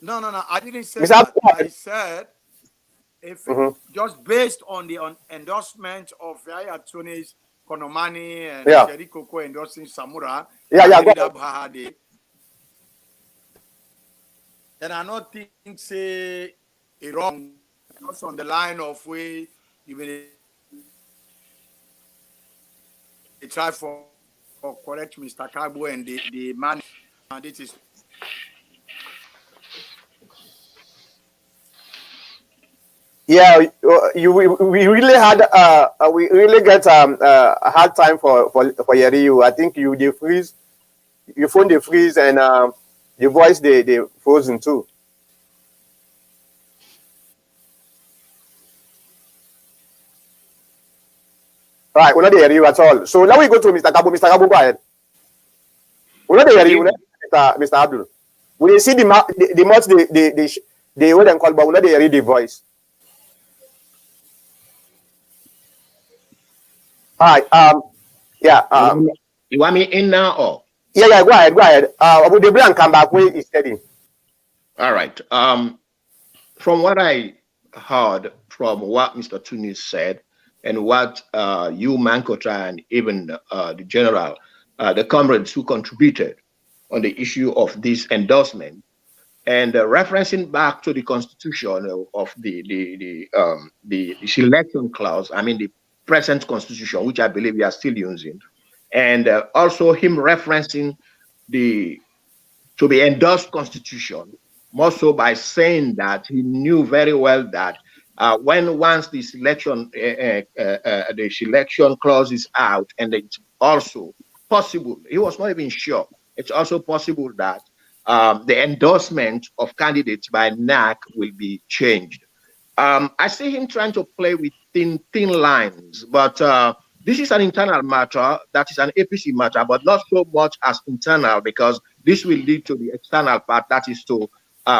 No, I didn't say Mr. that. Abdullah. I said if just based on the endorsement of Yaya Tunis, Konomani, and Yeah. Jerry Koko endorsing Samura, Yeah, go ahead. then I not think say it wrong just on the line of way you will try for correct Mr. Kabo and the man. This is Yeah, we really had we really get a hard time for Yeri. I think you freeze, your phone they freeze, and your voice they frozen too. Right, we're not hear you at all. So now we go to Mr. Kabo. Mr. Kabo, go ahead. We're not hear you, Mr. Abdul. We see the much the what they call, but we're not hear the voice. All right. Yeah. You want me in now or? Yeah. Go ahead. Would the brand come back where it's steady? All right. From what I heard from what Mr. Tunis said and what you, Mankota, and even the general, the comrades who contributed on the issue of this endorsement, and referencing back to the constitution of the selection clause, I mean the present constitution, which I believe we are still using, and also him referencing the to be endorsed constitution, more so by saying that he knew very well that once the selection clause is out, and it's also possible, he was not even sure, it's also possible that the endorsement of candidates by NAC will be changed. I see him trying to play with thin lines, but this is an internal matter, that is an APC matter, but not so much as internal, because this will lead to the external part, that is to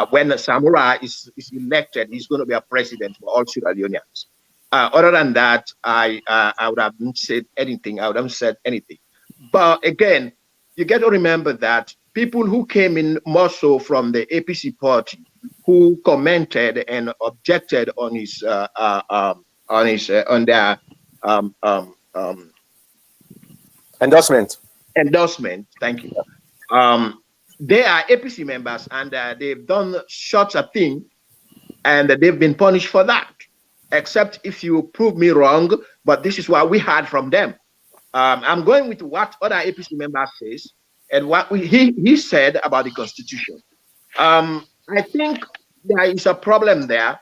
when Samura is elected, he's going to be a president for all Sierra Leoneans. Other than that, I would have not said anything. I would have said anything. But again, you get to remember that people who came in more so from the APC party, who commented and objected on their endorsement. Thank you. They are APC members, and they've done such a thing, and they've been punished for that. Except if you prove me wrong, but this is what we heard from them. I'm going with what other APC members says and what he said about the Constitution. I think there is a problem there,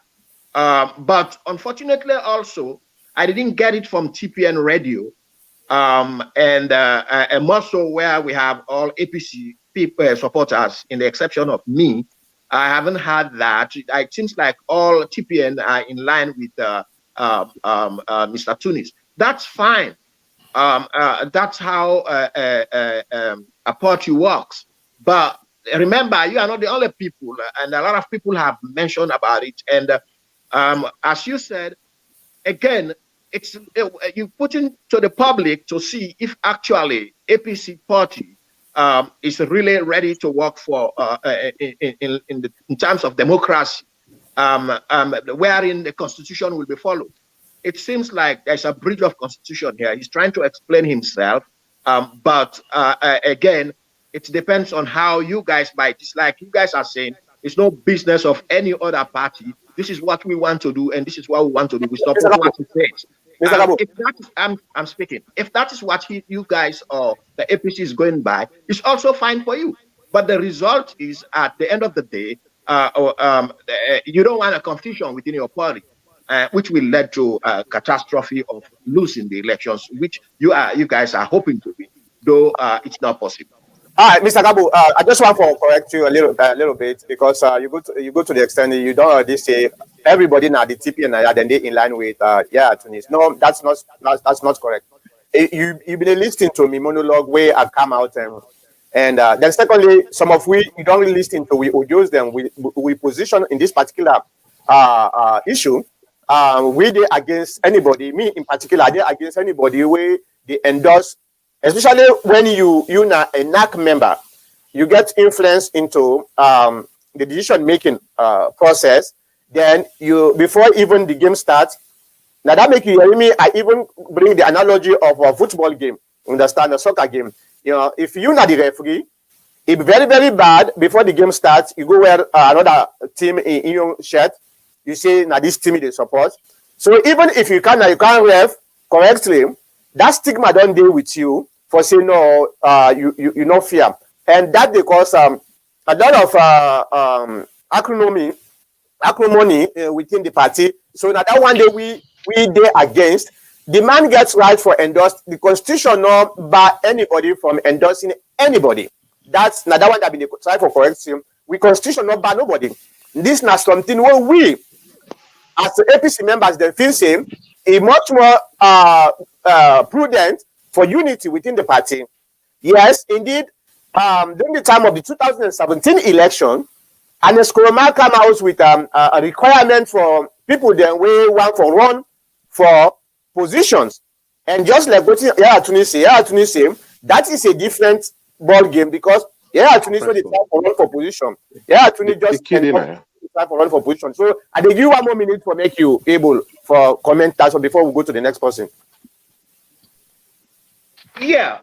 but unfortunately also, I didn't get it from TPN radio, and more so where we have all APC people, supporters, in the exception of me. I haven't had that. It seems like all TPN are in line with Mr. Tunis. That's fine. That's how a party works. But remember, you are not the only people, and a lot of people have mentioned about it. And as you said, again, it's you put into the public to see if actually APC party is really ready to work for in terms of democracy. wherein the constitution will be followed. It seems like there's a breach of constitution here. He's trying to explain himself, but again, it depends on how you guys bite. It's like you guys are saying, it's no business of any other party. This is what we want to do, and this is what we want to do. We support what he says. If that is, I'm speaking. If that is what you guys or the APC is going by, it's also fine for you. But the result is, at the end of the day, you don't want a confusion within your party, which will lead to a catastrophe of losing the elections, which you guys are hoping to win, though it's not possible. All right, Mr. Gabu, I just want to correct you a little bit, because you go to the extent that you don't already say everybody now the TP and then they in line with Yaya Tunis. No, that's not correct. You've been listening to me monologue where I come out and then secondly, some of we you don't really listen to, we use them, we position in this particular issue. We they against anybody, me in particular, they against anybody where they endorse. Especially when you're not a NAC member, you get influence into the decision-making process. Then before even the game starts, now that make you hear me. I even bring the analogy of a football game. Understand, a soccer game. If you're not the referee, it's very, very bad. Before the game starts, you go wear another team in your shirt. You say, now this team they support. So even if you can't ref correctly, that stigma don't deal with you for saying no, you no fear, and that because a lot of acrimony within the party. So now that one day we they against, the man gets right for endorse the constitution not bar anybody from endorsing anybody. That's now that one that been try for correction. We constitution not bar nobody. This not something where we as the APC members they feel same a much more prudent for unity within the party. Yes, indeed, during the time of the 2017 election, and the Skoroma came out with a requirement for people then we want for run for positions. And just like what Yaya Tunis say, that is a different ball game, because Yaya Tunis when they try for run for position. Yaya Tunis just try for run for position. So I give you one more minute for make you able for comment that before we go to the next person. Yeah,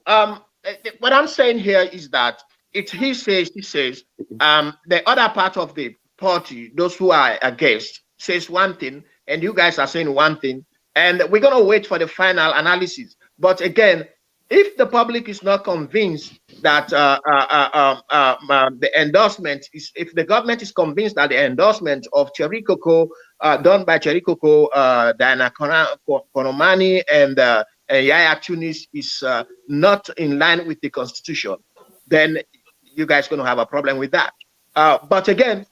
what I'm saying here is that he says, the other part of the party, those who are against, says one thing, and you guys are saying one thing, and we're going to wait for the final analysis. But again, if the public is not convinced that the endorsement is, if the government is convinced that the endorsement of Cherry Coco, done by Cherry Coco, Diana Konomani, and Yaya Tunis is not in line with the constitution, then you guys going to have a problem with that. But again,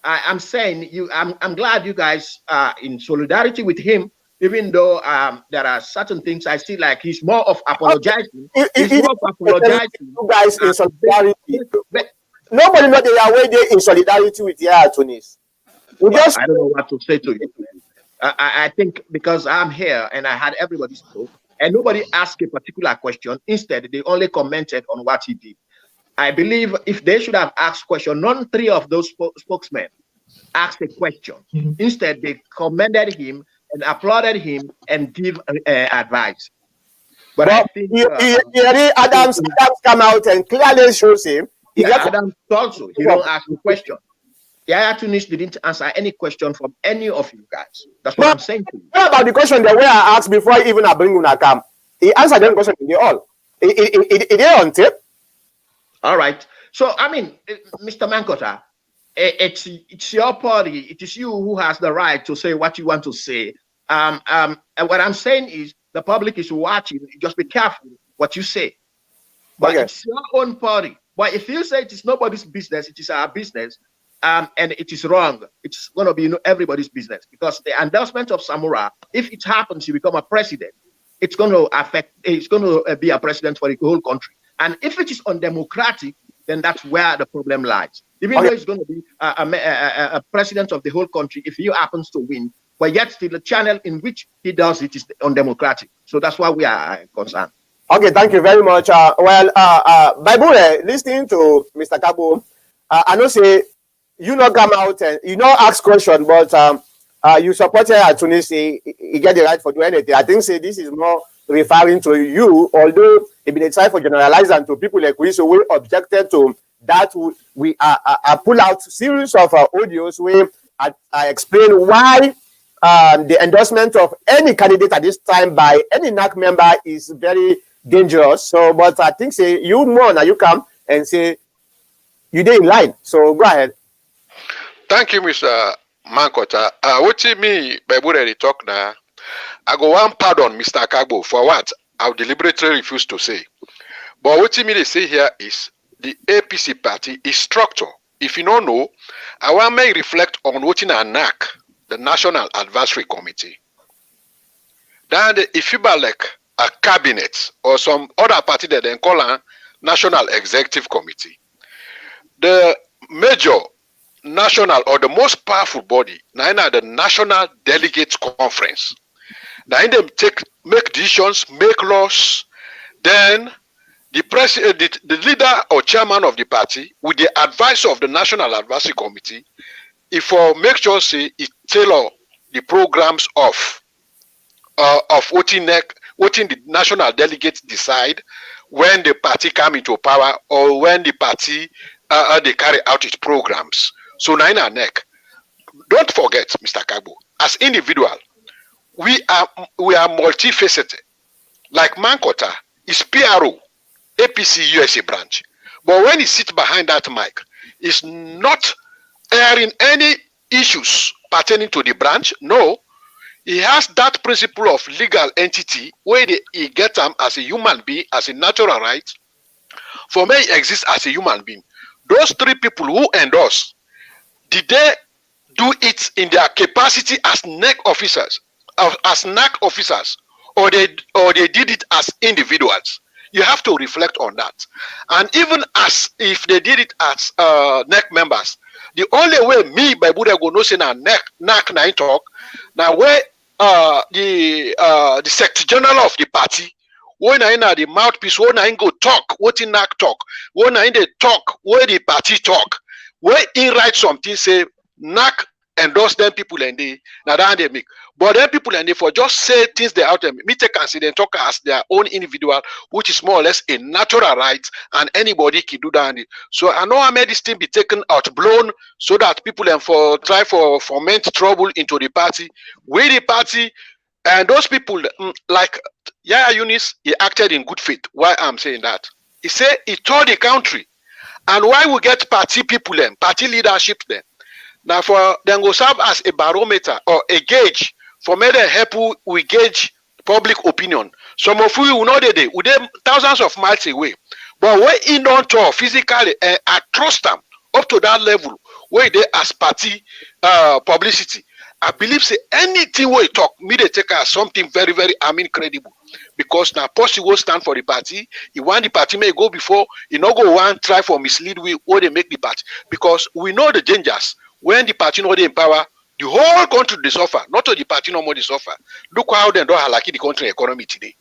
I'm saying I'm glad you guys are in solidarity with him, even though there are certain things I see like he's more of apologizing. He's more of apologizing. You guys in solidarity. Nobody know they are way there in solidarity with Yaya Tunis. I don't know what to say to you. I think because I'm here and I had everybody spoke, and nobody asked a particular question. Instead, they only commented on what he did. I believe if they should have asked question, none three of those spokesmen asked a question. Instead, they commended him and applauded him and give advice. But I think Adams come out and clearly shows him. Adams also, he don't ask the question. Yaya Tunis didn't answer any question from any of you guys. That's what I'm saying to you. What about the question that we I asked before even I bring Unakam? He answered them question in the all. It is on tape. All right. So I mean, Mr. Mankota, it's your party. It is you who has the right to say what you want to say. And what I'm saying is the public is watching. Just be careful what you say. But it's your own party. But if you say it is nobody's business, it is our business. And it is wrong. It's going to be everybody's business, because the endorsement of Samura, if it happens, you become a president, it's going to affect. It's going to be a president for the whole country. And if it is undemocratic, then that's where the problem lies. Even though it's going to be a president of the whole country, if he happens to win, but yet still the channel in which he does it is undemocratic. So that's why we are concerned. Okay, thank you very much. By the way, listening to Mr. Kabo, I know say you not come out and you not ask question, but you support Yaya Tunis, he get the right for doing anything. I think say this is more referring to you, although it been a try for generalizing to people like we, so we objected to that. We pull out series of audios where I explain why the endorsement of any candidate at this time by any NAC member is very dangerous. So, but I think say you more now you come and say you did in line. So go ahead. Thank you, Mr. Mankota. What you mean by what they talk now? I go one pardon, Mr. Kagbo, for what I'll deliberately refuse to say. But what you mean they say here is the APC party is structure. If you don't know, I want to reflect on what in a NAC, the National Advisory Committee. Then if you buy like a cabinet or some other party that they call a National Executive Committee, the major national or the most powerful body, now the National Delegates Conference. Now them make decisions, make laws. Then the president, the leader or chairman of the party, with the advice of the National Advisory Committee, if for make sure say it tailor the programs of what the national delegates decide when the party come into power or when the party they carry out its programs. So now in our neck, don't forget, Mr. Kagbo, as individual, we are multifaceted. Like Mankota is PRO, APC USA branch. But when he sits behind that mic, he's not airing any issues pertaining to the branch. No, he has that principle of legal entity where he gets them as a human being, as a natural right. For me, he exists as a human being. Those three people who endorse, did they do it in their capacity as NEC officers, or they did it as individuals? You have to reflect on that. And even as if they did it as NEC members, the only way me by Buddha go no say na NEC na talk now where the secretary general of the party when I na the mouthpiece when I go talk what in NEC talk when I they talk where the party talk where he write something say NEC endorse them people and they now that they make. But then people and they for just say things they out there, me take and see them talk as their own individual, which is more or less a natural right, and anybody can do that. So I know I made this thing be taken out blown so that people and for try for foment trouble into the party. With the party and those people like Yaya Tunis, he acted in good faith. Why I'm saying that? He said he told the country, and why we get party people and party leadership then. Now for them go serve as a barometer or a gauge for me to help we gauge public opinion. Some of you will know they with them thousands of miles away. But when in don't talk physically I trust them up to that level where they as party publicity. I believe say anything we talk, me they take as something very, very credible. Because now possible stand for the party. He want the party may go before, he not go one try for mislead we or they make the party. Because we know the dangers. When the party not in power, the whole country they suffer. Not only the party no more they suffer. Look how they don't like the country economy today.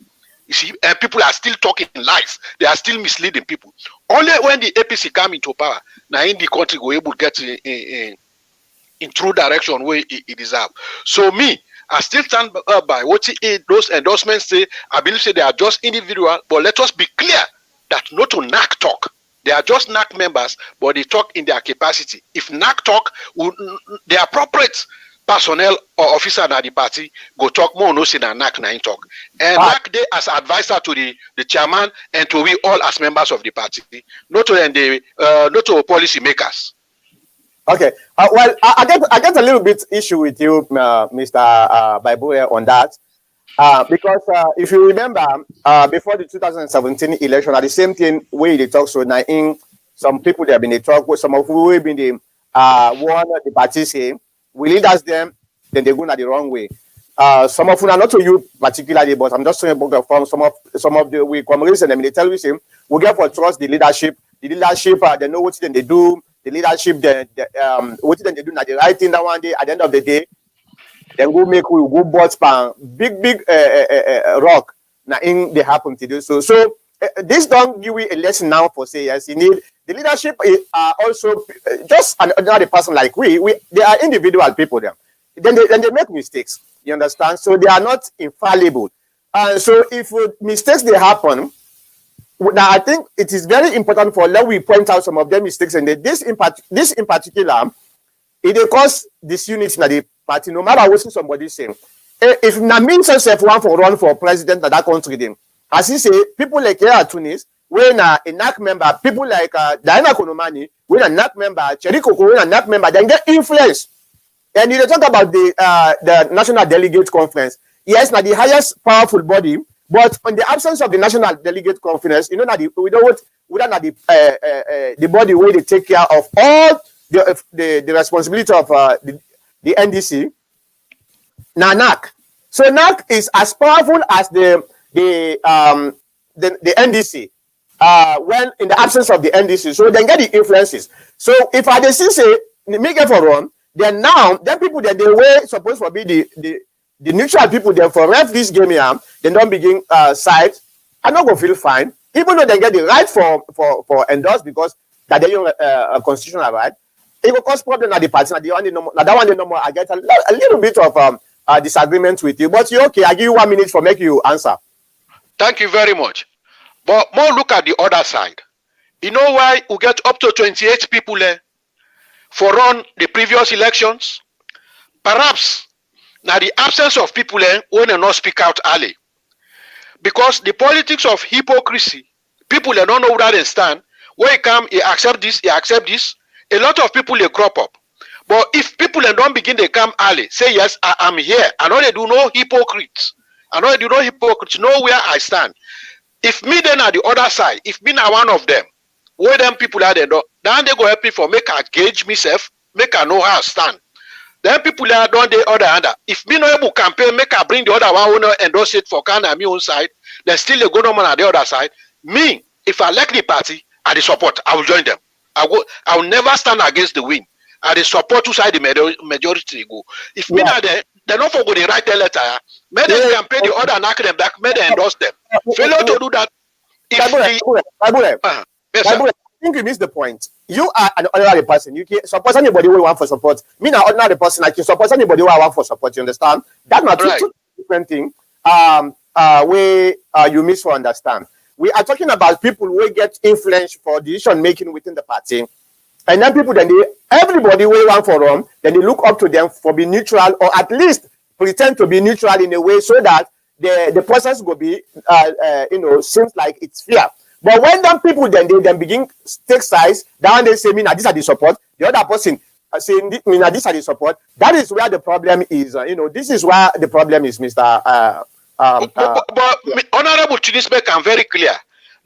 You see, and people are still talking lies. They are still misleading people. Only when the APC come into power, now in the country go able to get in true direction where it deserve. So me, I still stand by what those endorsements say. I believe say they are just individual, but let us be clear that not to NAC talk. They are just NAC members, but they talk in their capacity. If NAC talk, the appropriate personnel or officer at the party go talk more no say than NAC na talk. And NAC they as advisor to the chairman and to we all as members of the party, not to policy makers. Okay. Well, I get a little bit issue with you, Mr. Baibuwe, on that. Because if you remember, before the 2017 election, at the same thing where they talk, so now in some people they have been talk with some of who have been the one the party say we lead us them, then they go the wrong way. Some of them are not to you particularly, but I'm just saying about from some of the we communities and they tell you say we get for trust the leadership. The leadership they know what they do. The leadership what they do now the right thing that one day at the end of the day. Then go make we go bought span big rock now in they happen to do so. So this don't give you a lesson now for say yes. You need the leadership are also just an ordinary person like we. They are individual people. Then they make mistakes. You understand? So they are not infallible. And so if mistakes they happen, now I think it is very important for let we point out some of their mistakes, and this in particular, it will cause disunity in the party. No matter what somebody saying, if Namin says want for run for president of that country, then as he say, people like Yaya Tunis, when a NAC member, people like Diana Konomani, when a NAC member, Cheriko, when a NAC member, then get influence. And you talk about the National Delegate Conference. Yes, now the highest powerful body, but in the absence of the National Delegate Conference, you know that we don't the body where they take care of all the responsibility of the NDC. Now NAC. So NAC is as powerful as the NDC. When in the absence of the NDC, so then get the influences. So if I say make it for run, then people that they were supposed to be the neutral people then for ref this game here, they don't begin side. I'm not gonna feel fine, even though they get the right for endorse because that they a constitutional right. It will cause problem at the party. That one they no more. I get a little bit of disagreement with you, but you okay? I give you 1 minute for make you answer. Thank you very much. But more look at the other side. You know why we get up to 28 people there for run the previous elections? Perhaps now the absence of people there when they not speak out early. Because the politics of hypocrisy, people they don't know where they stand. When you come, you accept this, you accept this. A lot of people they crop up. But if people they don't begin they come early, say yes, I am here. I know they do no hypocrites. I know they do no hypocrites, know where I stand. If me then at the other side, if me now one of them, where them people are there, then they go help me for make I gauge myself, make I know how I stand. Then people are done the other hand. If me no able campaign, make I bring the other one who no endorse it for Canada me own side, then still they go no man at the other side. Me, if I like the party, I the support, I will join them. I will never stand against the win. I the support to side the majority go. If me not there, they don't forget the write the letter. May they campaign the other and knock them back, may they endorse them. Failure to do that. Yes, sir. I think you missed the point. You are an ordinary person. You can support anybody who want for support. Me, an ordinary person, I can support anybody who I want for support. You understand? That's not two different thing. Where you misunderstand. We are talking about people who get influence for decision making within the party, and then people everybody who want for them, then they look up to them for being neutral or at least pretend to be neutral in a way so that the process will be seems like it's fair. But when them people then begin take sides, then they say me now this are the support, the other person saying me now this are the support. That is where the problem is. This is where the problem is, Mr. But Honorable Tunis make am very clear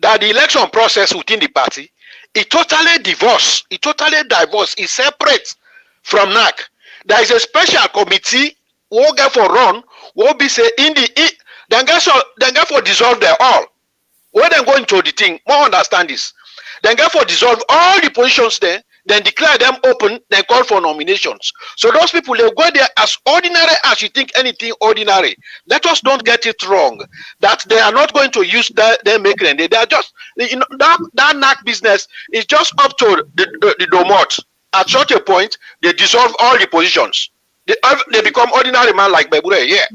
that the election process within the party is totally divorced. It totally divorced. It's separate from NAC. There is a special committee who get for run, will be say then get for dissolve them all. When they go into the thing, more understand this. Then get for dissolve all the positions there, then declare them open, then call for nominations. So those people, they go there as ordinary as you think anything ordinary. Let us don't get it wrong that they are not going to use their making. They are just, that NAC business is just up to the domot. At such a point, they dissolve all the positions. They become ordinary man like Bebure, yeah.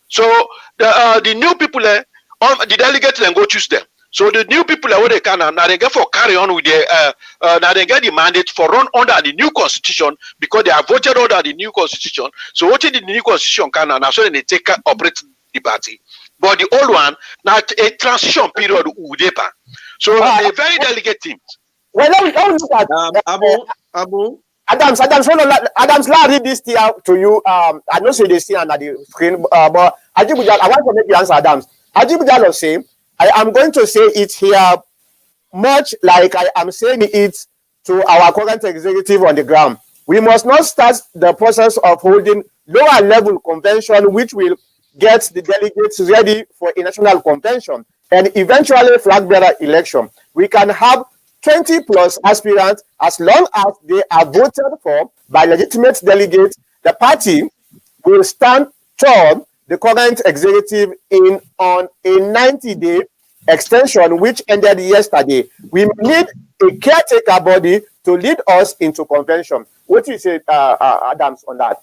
So the new people, the delegates then go choose them. So the new people where they can now they get for carry on with their now they get the mandate for run under the new constitution because they are voted under the new constitution. So what the new constitution can now so they take operate the party. But the old one now a transition period udepa. So a very delicate team. Well, let me look at Abu. Adams, let me read this here to you. I know say they see under the screen, but I want to make you answer, Adams. Ajibujalo say, I am going to say it here much like I am saying it to our current executive on the ground. We must not start the process of holding lower level convention which will get the delegates ready for a national convention and eventually flag bearer election. We can have 20 plus aspirants as long as they are voted for by legitimate delegates. The party will stand tall the current executive on a 90-day extension, which ended yesterday. We need a caretaker body to lead us into convention. What do you say, Adams, on that?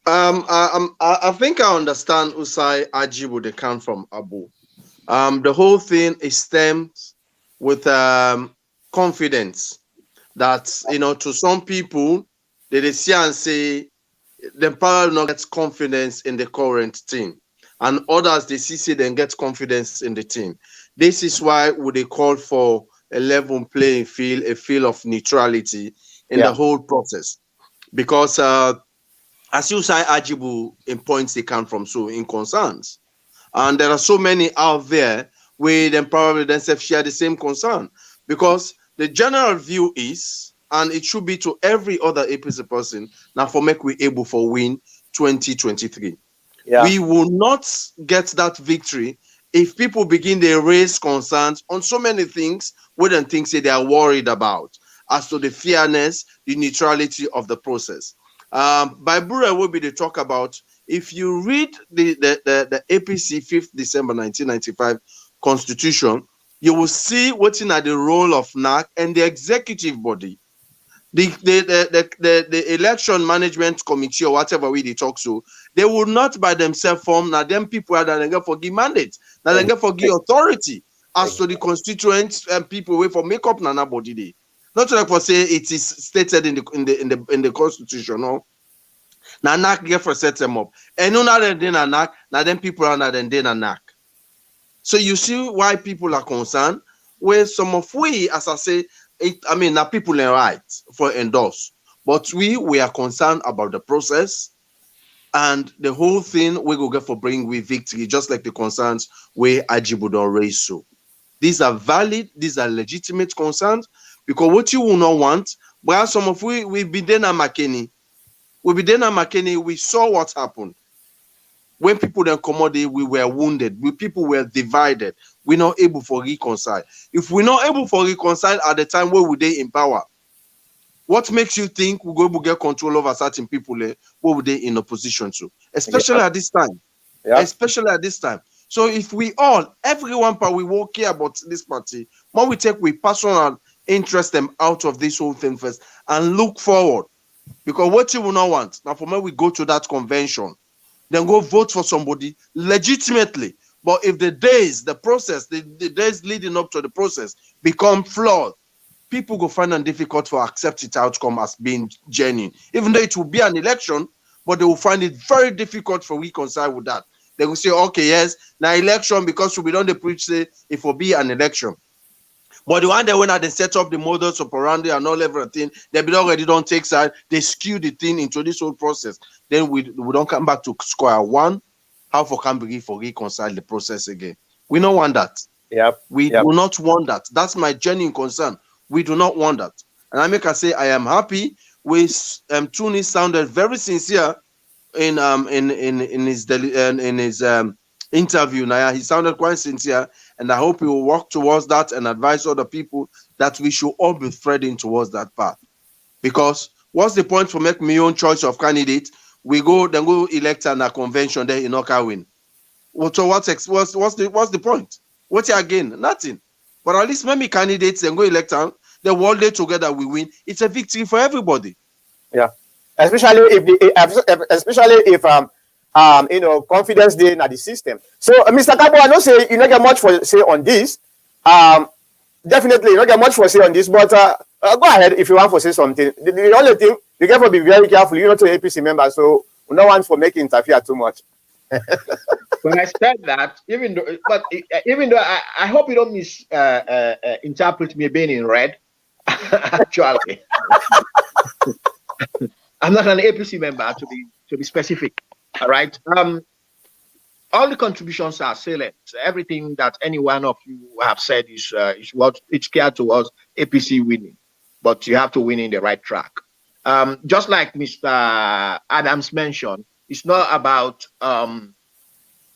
I think I understand Usai Ajibu they come from Abu. The whole thing is stems with confidence that to some people they see and say the power not gets confidence in the current team, and others they see then get confidence in the team. This is why would they call for a level playing field, a feel of neutrality in the whole process, because as you say, Ajibu in points they come from, so in concerns. And there are so many out there where then probably themselves share the same concern. Because the general view is, and it should be to every other APC person, now for make we able for win 2023. Yeah. We will not get that victory if people begin to raise concerns on so many things, wouldn't think say they are worried about, as to the fairness, the neutrality of the process. By Bure will be the talk about, if you read the APC 5th December 1995 constitution, you will see what's in the role of NAC and the executive body. The election management committee or whatever way they talk so, they will not by themselves form. Now them people are that they forgive mandate, now they forgive authority as to the constituents and people wait for make up nana body day. Not like for say it is stated in the constitution, no. Now NAC get for set them up. And no other than NAC, now them people are not than NAC. So you see why people are concerned. Where some of we, as I say, now people are right for endorse, but we are concerned about the process and the whole thing we go get for bring with victory, just like the concerns where Ajibu don't raise. So these are valid, these are legitimate concerns, because what you will not want, but some of we've been there at McKinney. We saw what happened. When people then commodate, we were wounded, people were divided. We're not able to reconcile. If we're not able to reconcile at the time, where would they in power? What makes you think we're going to get control over certain people? What would they in opposition to? Especially at this time. Especially at this time. So if everyone, we won't care about this party, when we take with personal interest them out of this whole thing first and look forward. Because what you will not want, now for me, we go to that convention, then go vote for somebody legitimately. But if the days leading up to the process become flawed, people go find it difficult to accept its outcome as being genuine. Even though it will be an election, but they will find it very difficult to reconcile with that. They will say, okay, yes, now election, because we don't preach say it will be an election. But the one that when they set up the modus operandi and all everything, they already don't take side, they skew the thing into this whole process. Then we don't come back to square one. How for can begin for reconcile the process again? We don't want that. We do not want that. That's my genuine concern. We do not want that. And I make her say I am happy with Tunis sounded very sincere in his interview. Now he sounded quite sincere, and I hope he will work towards that and advise other people that we should all be threading towards that path. Because what's the point for make my own choice of candidate? We go elect a convention there in Oka win. So what's the point? What's your gain? Nothing. But at least maybe candidates and go elect them. The whole day together we win. It's a victory for everybody. Yeah, especially if confidence day in the system. So Mr. Kabo, I know say you not get much for say on this. Definitely you not get much for say on this, but go ahead if you want to say something. The only thing you get to be very careful. You're not an APC member, so no one for making interfere too much. When I said that, even though I hope you don't misinterpret me being in red. Actually, I'm not an APC member to be specific. All right. All the contributions are salient. Everything that any one of you have said is what it's geared towards APC winning, but you have to win in the right track. Just like Mr. Adams mentioned, it's not about the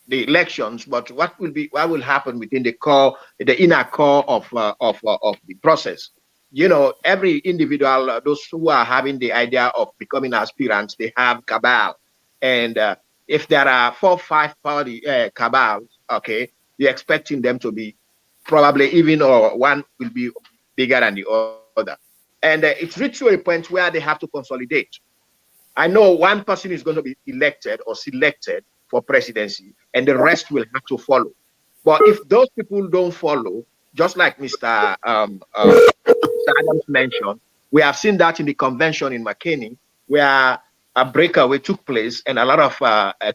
elections, but what will happen within the inner core of the process. You know, every individual, those who are having the idea of becoming aspirants, they have cabal, and if there are 4 or 5 party cabals, okay, you're expecting them to be probably even or one will be bigger than the other. And it's reached to a point where they have to consolidate. I know one person is going to be elected or selected for presidency, and the rest will have to follow. But if those people don't follow, just like Mr. Adams mentioned, we have seen that in the convention in McKinney, where a breakaway took place, and a lot of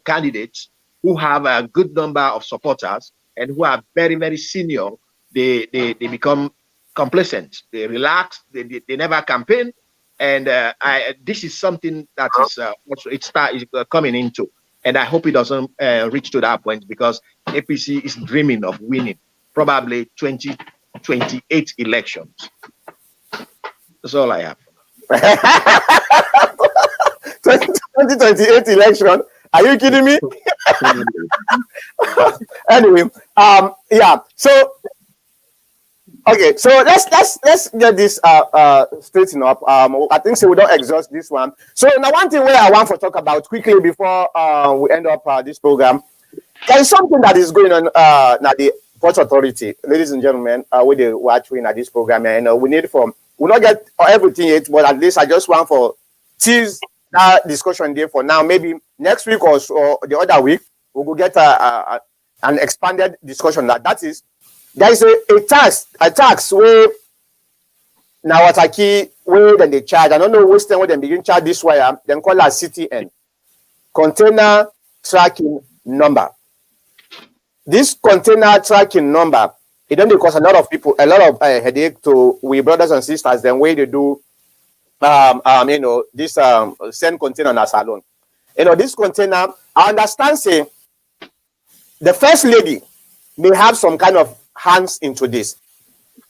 candidates who have a good number of supporters and who are very, very senior, they become complacent. They relax. They never campaign. And this is something that is also coming into. And I hope it doesn't reach to that point, because APC is dreaming of winning probably 2028 elections. That's all I have. 2028 election. Are you kidding me? Anyway, yeah. So okay, so let's get this straightened up. I think so we don't exhaust this one. So now one thing where I want to talk about quickly before we end up this program, there is something that is going on now the Port Authority, ladies and gentlemen, with the watching at this program, and we need from we not get everything yet, but at least I just want for tease that discussion there for now. Maybe next week or so, or the other week, we will get an expanded discussion. That is, there is a tax where now what I key where then they charge. I don't know which time when they begin charge this wire. Then call that CTN, container tracking number. This container tracking number, it don't cause a lot of people a lot of headache to we brothers and sisters. Then way they do, this send container as alone. This container. I understand. Say the first lady may have some kind of hands into this.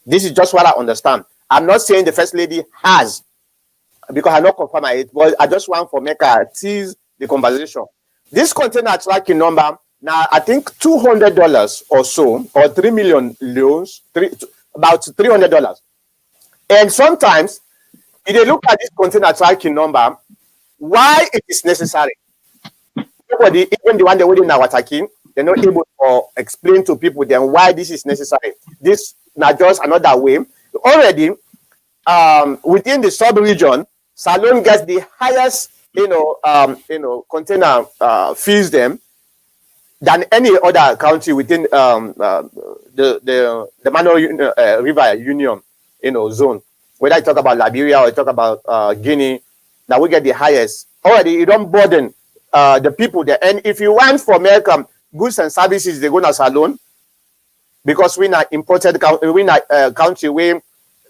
This is just what I understand. I'm not saying the first lady has, because I not confirm it, but I just want to make her tease the conversation. This container tracking number. Now, I think $200 or so, or 3 million loans, about $300. And sometimes, if you look at this container tracking number, why it is necessary? Nobody, even the one that within our attacking, they're not able to explain to people then why this is necessary. This not just another way. Already, within the sub-region, Salone gets the highest, container fees them than any other county within the Mano River Union, zone. Whether I talk about Liberia or I talk about Guinea, now we get the highest. Already, you don't burden the people there. And if you want for American goods and services, they go to Salone, because we're not imported country where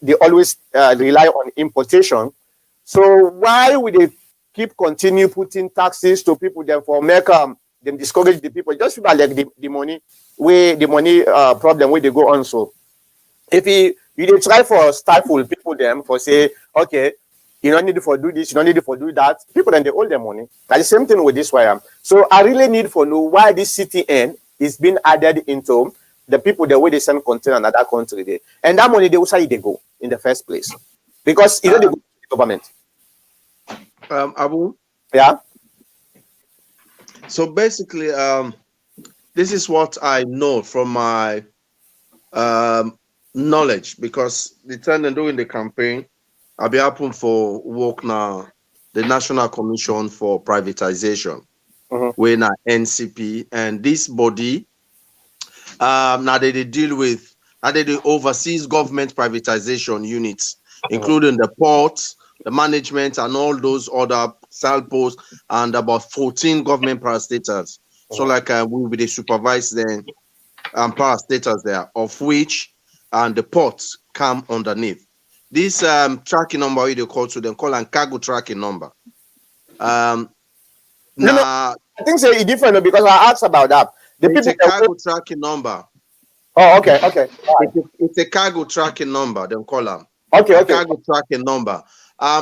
they always rely on importation. So why would they continue putting taxes to people then for America? Them discourage the people, just about like the money problem where they go on. So if you try for stifle people them for say, okay, you don't need to do this, you don't need to do that, people then they hold their money. That's the same thing with this wire. So I really need to know why this CTN is being added into the people the way they send container in another country there. And that money they will say they go in the first place. Because they go to the government. Abu? Yeah. So basically, this is what I know from my knowledge, because the time they're doing the campaign, I'll be open for work now, the National Commission for Privatization, we're now NCP, and this body, now they deal with, they oversees government privatization units, including the ports, the management, and all those other sal posts, and about 14 government parastatals. So like we will be the supervised then parastatals there, of which and the ports come underneath. This tracking number they call to them call and cargo tracking number. I think it's different because I asked about that. It's a cargo tracking number. Oh, okay. It's a cargo tracking number, then call them. Okay. Cargo tracking number.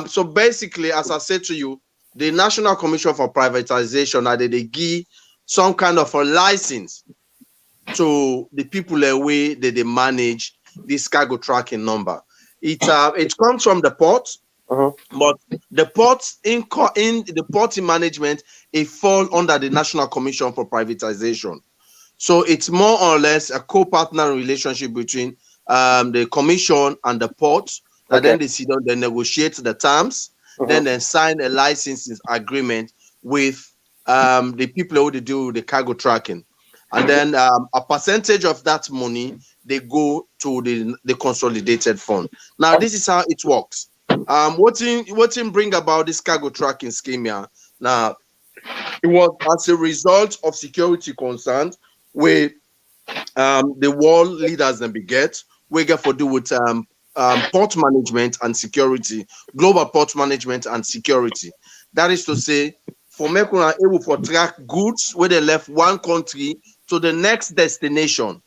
So basically, as I said to you, the National Commission for Privatization, they give some kind of a license to the people away that they manage this cargo tracking number. It comes from the port, but the ports in the port management, it falls under the National Commission for Privatization. So it's more or less a co-partner relationship between the commission and the port. And Okay. then they sit down, they negotiate the terms, then they sign a licensing agreement with the people who they do the cargo tracking. And then a percentage of that money they go to the consolidated fund. Now this is how it works. What in bring about this cargo tracking scheme here? Now it was as a result of security concerns where the world leaders then beget we get for do with port management and security, global port management and security. That is to say, for make una able for track goods where they left one country to the next destination.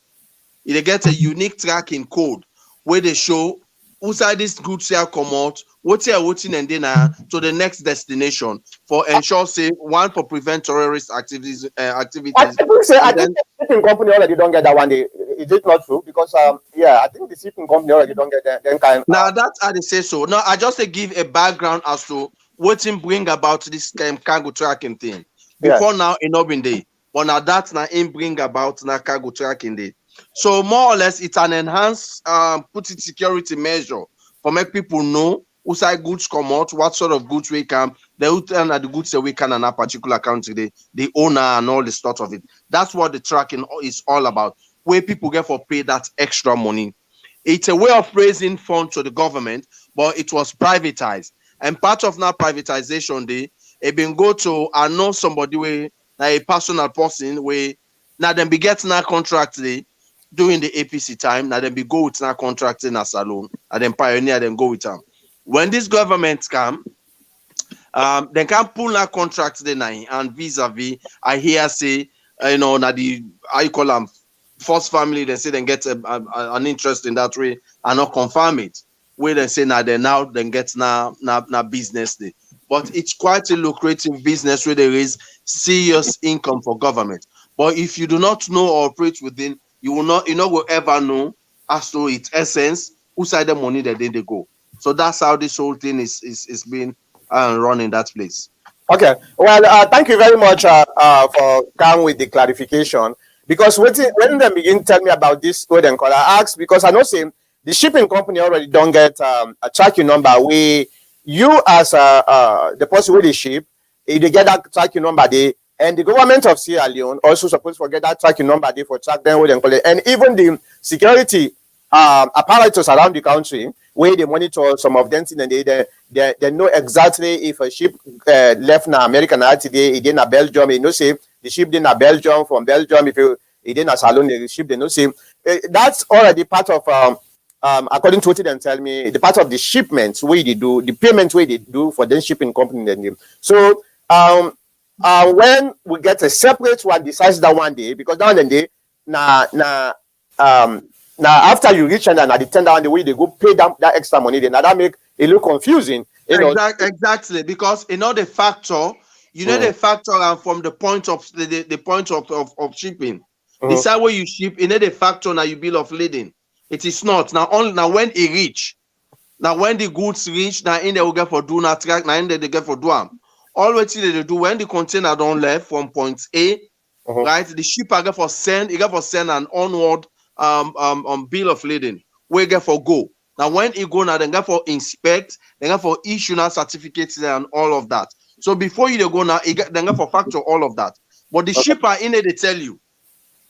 They get a unique tracking code where they show outside this goods here come out, what here waiting and then to the next destination for ensure say one for prevent terrorist activities activities. I And think then the shipping company already don't get that one. Is it not true? Because yeah, I think the shipping company already don't get that. Then kind. now that's how they say so. Now I just give a background as to what him bring about this cargo tracking thing. Yes. Before now, it not been there, but now that's now him bring about now cargo tracking day. So more or less, it's an enhanced put it security measure for make people know who side goods come out, what sort of goods we can, the return the goods that we can in a particular country, the owner and all the stuff of it. That's what the tracking is all about. Where people get for pay that extra money. It's a way of raising funds to the government, but it was privatized. And part of now privatization, it been go to I know somebody where a personal person where now them be getting a contract during the APC time. Now them be go with now contract in a salon and then pioneer them go with them. When this government come, they can pull that contract then and vis-a-vis I hear say now the I call them first family, they say they get an interest in that way and not confirm it. Where they say now they get now business day. But it's quite a lucrative business where there is serious income for government. But if you do not know or operate within, you will ever know as to its essence, who side the money that they go. So that's how this whole thing is being run in that place. Okay. Well, thank you very much for coming with the clarification. Because when they begin to tell me about this code and call, I asked because I know say the shipping company already don't get a tracking number. We you as the person with the ship, if they get that tracking number, and the government of Sierra Leone also supposed to get that tracking number for track them with and call it, and even the security apparatus around the country where they monitor some of them and they know exactly if a ship left now American today, it in a Belgium, you know say the ship in a Belgium from Belgium, if you it in a salon, the ship they know say that's already part of according to what they tell me, the part of the shipments where they do the payment where they do for the shipping company then. So when we get a separate one decides that one day because that one day now after you reach and the tender on the way they go pay that extra money, then that make it look confusing. Exactly, because the factor, the factor and from the point of the point of shipping. The side where you ship, the factor now you bill of lading. It is not now when it reach, now when the goods reach, now in they will get for do not track, now in they get for do them. All what they do when the container don't left from point A, right? The shipper get for send an onward bill of lading. We get for go. Now when it go now, then get for inspect, then get for issue now certificates and all of that. So before you go now, then get for factor all of that. But the shipper in it they tell you.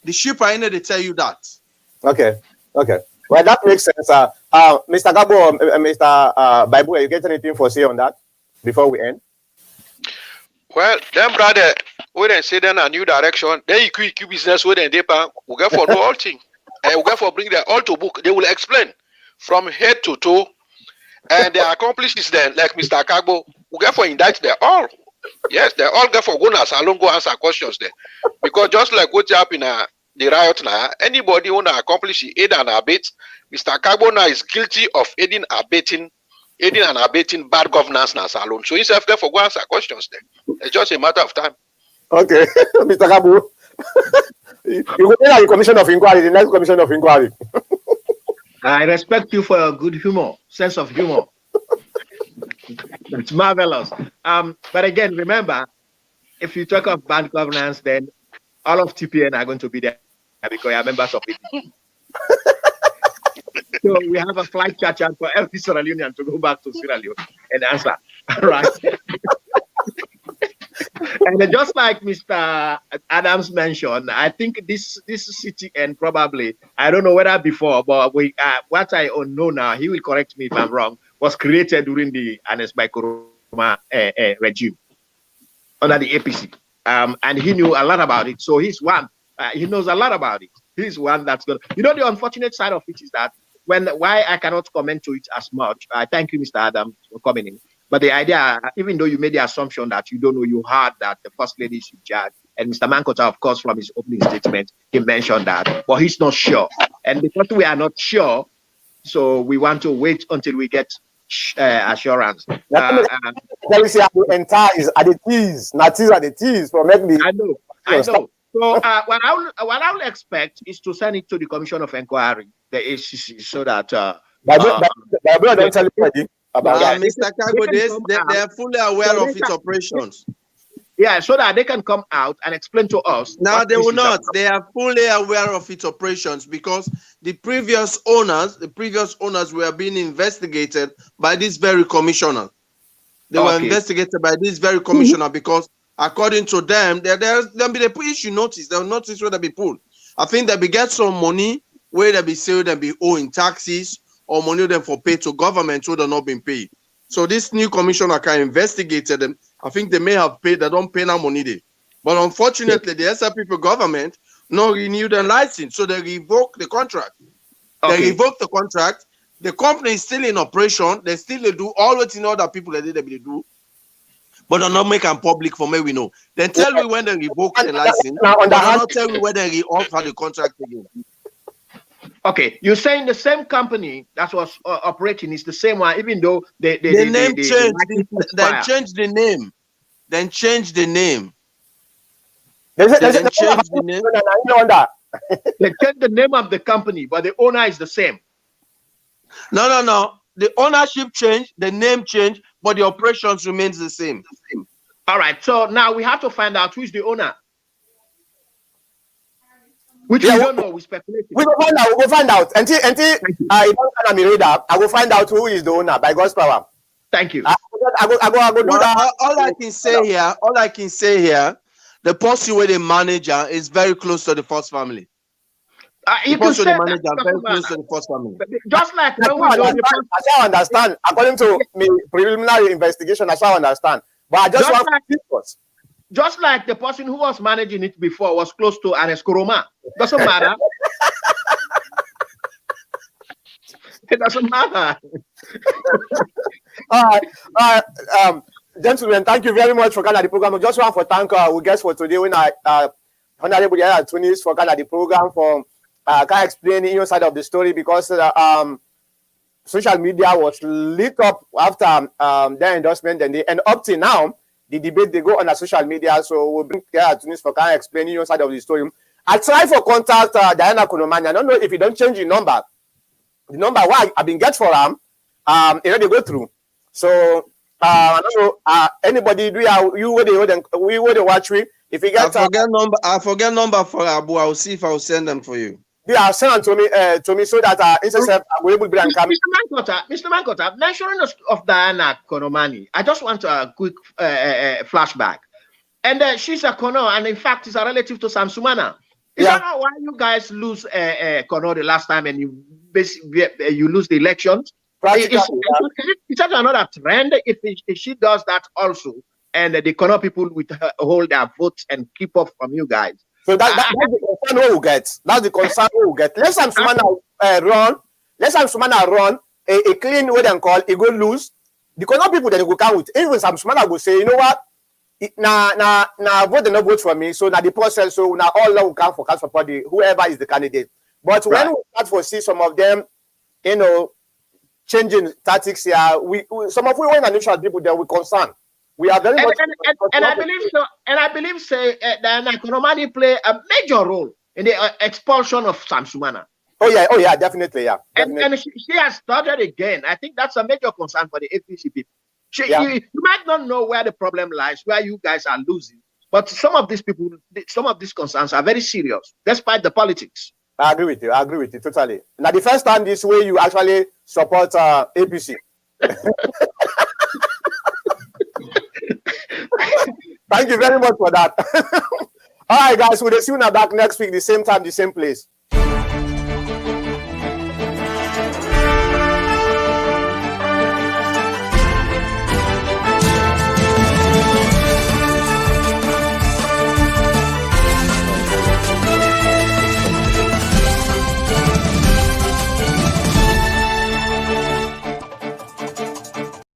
The shipper in it they tell you that. Okay. Well, that makes sense. Mr. Gabo, Mr. Bible, you get anything for say on that before we end? Well, them brother, we then say then a new direction. Then you quick business with them we get for no all thing. And we get for bring them all to book. They will explain from head to toe. And the accomplices then, like Mr. Kagbo, we get for indict them all. Yes, they all get for go now salon go answer questions there. Because just like what happened in the riot now, anybody who na accomplish aid and abet, Mr. Kagbo now is guilty of aiding and abetting bad governance na salon. So himself get for go answer questions there. It's just a matter of time. Okay, Mr. Kagbo. You go there the commission of inquiry, the next commission of inquiry. I respect you for your good humor, sense of humor. It's marvelous. But again, remember, if you talk of bad governance, then all of TPN are going to be there. because you are members of it. So we have a flight charge for every Sierra Leonean to go back to Sierra Leone and answer. All right. And just like Mr. Adams mentioned, I think this city, and probably, I don't know whether before, but what I know now, he will correct me if I'm wrong, was created during the Anes by Koroma regime under the APC. And he knew a lot about it. So he's one, he knows a lot about it. He's one that's good. You know, the unfortunate side of it is that why I cannot comment to it as much. I thank you, Mr. Adams, for coming in. But the idea, even though you made the assumption that you don't know, you heard that the First Lady is in charge. And Mr. Mankota, of course, from his opening statement, he mentioned that, but he's not sure. And because we are not sure, so we want to wait until we get assurance. Let me say, entire is at the teas, not teas at the teas for make me. I know. So what I will expect is to send it to the Commission of Inquiry, the ACC, so that. Don't tell you about that. Mr. Kago, they are fully aware of its operations. Yeah, so that they can come out and explain to us. Now they will not. They are fully aware of its operations because the previous owners were being investigated by this very commissioner. They were investigated by this very commissioner because, according to them, they'll be the issue notice. They'll notice where they be pulled. I think they be get some money where they be say they be owing taxes or money them for pay to government who they're not being paid. So this new commissioner can investigate them. I think they may have paid. They don't pay no money there. But unfortunately, the SRPP government not renew their license, so they revoke the contract. They revoke the contract. The company is still in operation. They still do all what other people that they do, but they're not making public for me. We know. Then tell me when they revoke the license. But not tell me when they re-offer the contract again. Okay, you're saying the same company that was operating is the same one, even though the name changed. Then change the name. Then change the name. They change the name of the company, but the owner is the same. No. The ownership changed, the name changed, but the operations remains the same. All right. So now we have to find out who is the owner. Which we don't know. We speculate. We will find out. We will find out. Until I will find out who is the owner by God's power. Thank you. I go do that. All I can say here, the person with the manager is very close to the first family. You can say the manager very close to the first family. Just like when we know I understand. According to me, preliminary investigation, I shall understand. But I just want to just like the person who was managing it before was close to Anes Koroma. Doesn't matter. It doesn't matter. All right. Gentlemen, thank you very much for the program. I just want to thank our guests for today. When Honorable Yaya Tunis for the program for explaining the inside of the story, because social media was lit up after their endorsement, and up to now the debate they go on the social media. So we'll bring Yaya Tunis for explaining your side of the story. I try for contact Diana Konomani. I don't know if you don't change the number why I've been get for them. They go through. So I don't know anybody do you would watch me. If you get I forget number for Abu. I'll see if I'll send them for you. Yeah, send them to me so that I will able to bring them. Mr. Mankota, mentioning of Diana Konomani, I just want a quick flashback. And she's a Kono, and in fact, is a relative to Sam Sumana. Is that why you guys lose Kono the last time, and you lose the elections? Is that another trend? If she does that also, and the Kono people will hold their votes and keep up from you guys. So that's the concern we will get. That's the concern we will get. Let Sam Sumana run a clean way and call. He go lose. The Kono people then go count with. Even Sam Sumana go say, you know what? Now vote not vote for me. So now the process. So now all will come for support whoever is the candidate. But when we start to see some of them, changing tactics here, some of we when initial people there we concern. We are very much and I believe so. And I believe Diana Konomani play a major role in the expulsion of Sam Sumana. Oh yeah, definitely, yeah. Definitely. And she has started again. I think that's a major concern for the APC people. You might not know where the problem lies, where you guys are losing, But some of these people, some of these concerns are very serious, despite the politics. I agree with you. I agree with you totally. Now, the first time this way you actually support APC. Thank you very much for that. All right, guys. We'll see you back next week, the same time, the same place.